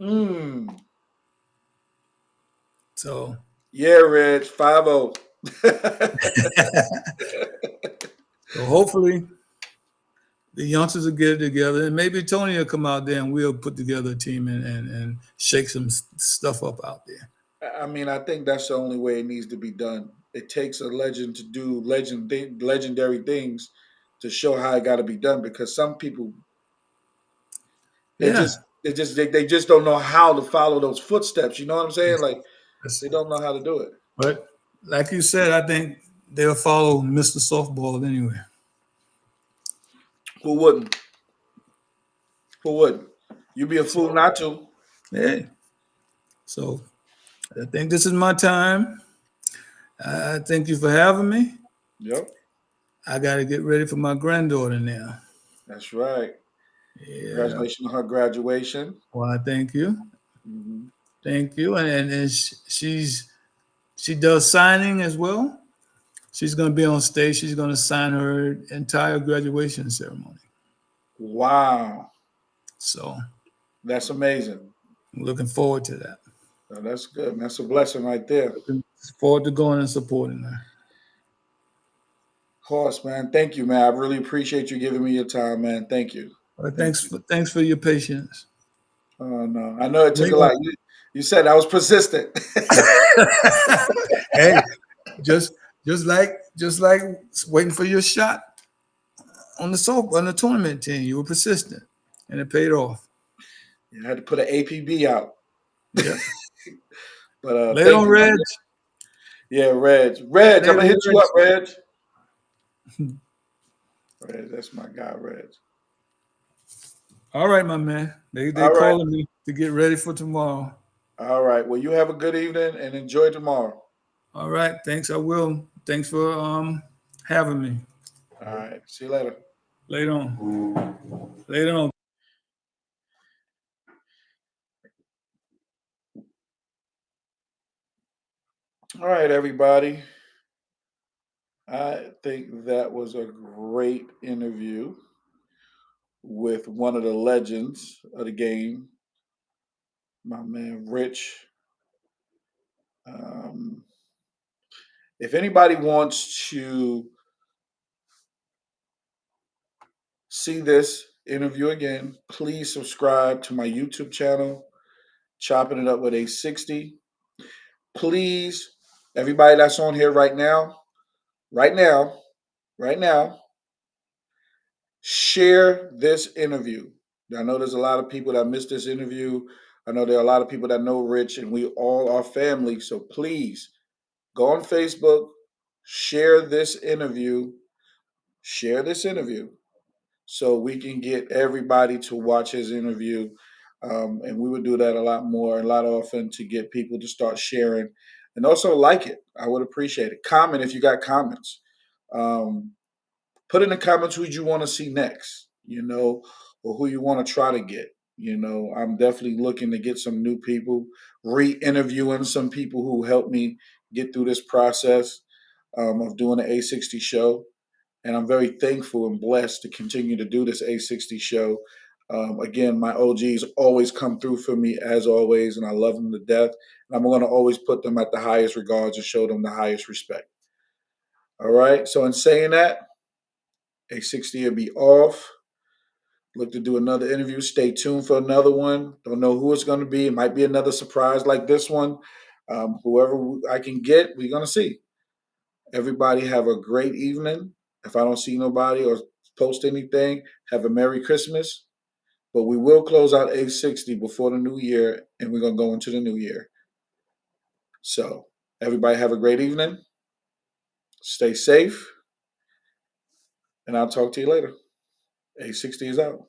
Mm.
So,
Yeah, Reg. 5-0.
so hopefully the youngsters will get it together, and maybe Tony will come out there and we'll put together a team and shake some stuff up out there.
I mean, I think that's the only way it needs to be done. It takes a legend to do legendary things to show how it got to be done. Because some people, they
Yeah,
just they just don't know how to follow those footsteps. You know what I'm saying? Like
that's-
they don't know how to do it.
but like you said, I think they'll follow Mr. Softball anyway.
Who wouldn't? Who wouldn't? You'd be a fool
So,
not to.
hey, so I think this is my time. I thank you for having me.
Yep,
I got to get ready for my granddaughter now.
that's right.
Yeah.
Congratulations on her graduation.
Well, I thank you.
Hmm.
Thank you. And she does signing as well. She's going to be on stage. She's going to sign her entire graduation ceremony.
Wow,
So
that's amazing.
I'm looking forward to that.
That's good. That's a blessing right there.
Looking forward to going and supporting her.
Of course, man. Thank you, man. I really appreciate you giving me your time, man. Thank you.
Well,
Thank you.
thanks for your patience.
Oh no, I know it
We
took
ain't
a lot. You said I was persistent.
gonna- hey, just just like waiting for your shot on the tournament team. You were persistent, and it paid off.
You had to put an APB out,
Yep.
but
Later
thank
on,
you, my
Reg.
man. Yeah, Reg. Reg, I'm
Later,
gonna hit you
Reg.
up, Reg. Reg, that's my guy, Reg.
All right, my man. They
All right,
calling me to get ready for tomorrow.
all right. Well, you have a good evening and enjoy tomorrow.
All right. Thanks. I will. Thanks for having me.
All right. See you later.
Later on. Later on.
All right, everybody. I think that was a great interview with one of the legends of the game, my man Rich. Um, if anybody wants to see this interview again, please subscribe to my YouTube channel, Chopping It Up with A60. Please, everybody that's on here right now, right now, right now, share this interview. I know there's a lot of people that missed this interview. I know there are a lot of people that know Rich, and we all are family. So please go on Facebook, share this interview, share this interview so we can get everybody to watch his interview. And we would do that a lot more, a lot often to get people to start sharing and also like it. I would appreciate it. Comment if you got comments. Um, Put in the comments who you want to see next, or who you want to try to get. I'm definitely looking to get some new people, re-interviewing some people who helped me get through this process of doing the A60 show. And I'm very thankful and blessed to continue to do this A60 show. Again, my OGs always come through for me as always, and I love them to death. And I'm going to always put them at the highest regards and show them the highest respect. All right. So, in saying that, A60 will be off. Look to do another interview. Stay tuned for another one. Don't know who it's going to be. It might be another surprise like this one. Whoever I can get, we're going to see. Everybody have a great evening. If I don't see nobody or post anything, have a Merry Christmas. But we will close out A60 before the new year, and we're going to go into the new year. So, everybody have a great evening. Stay safe, and I'll talk to you later. A60 is out.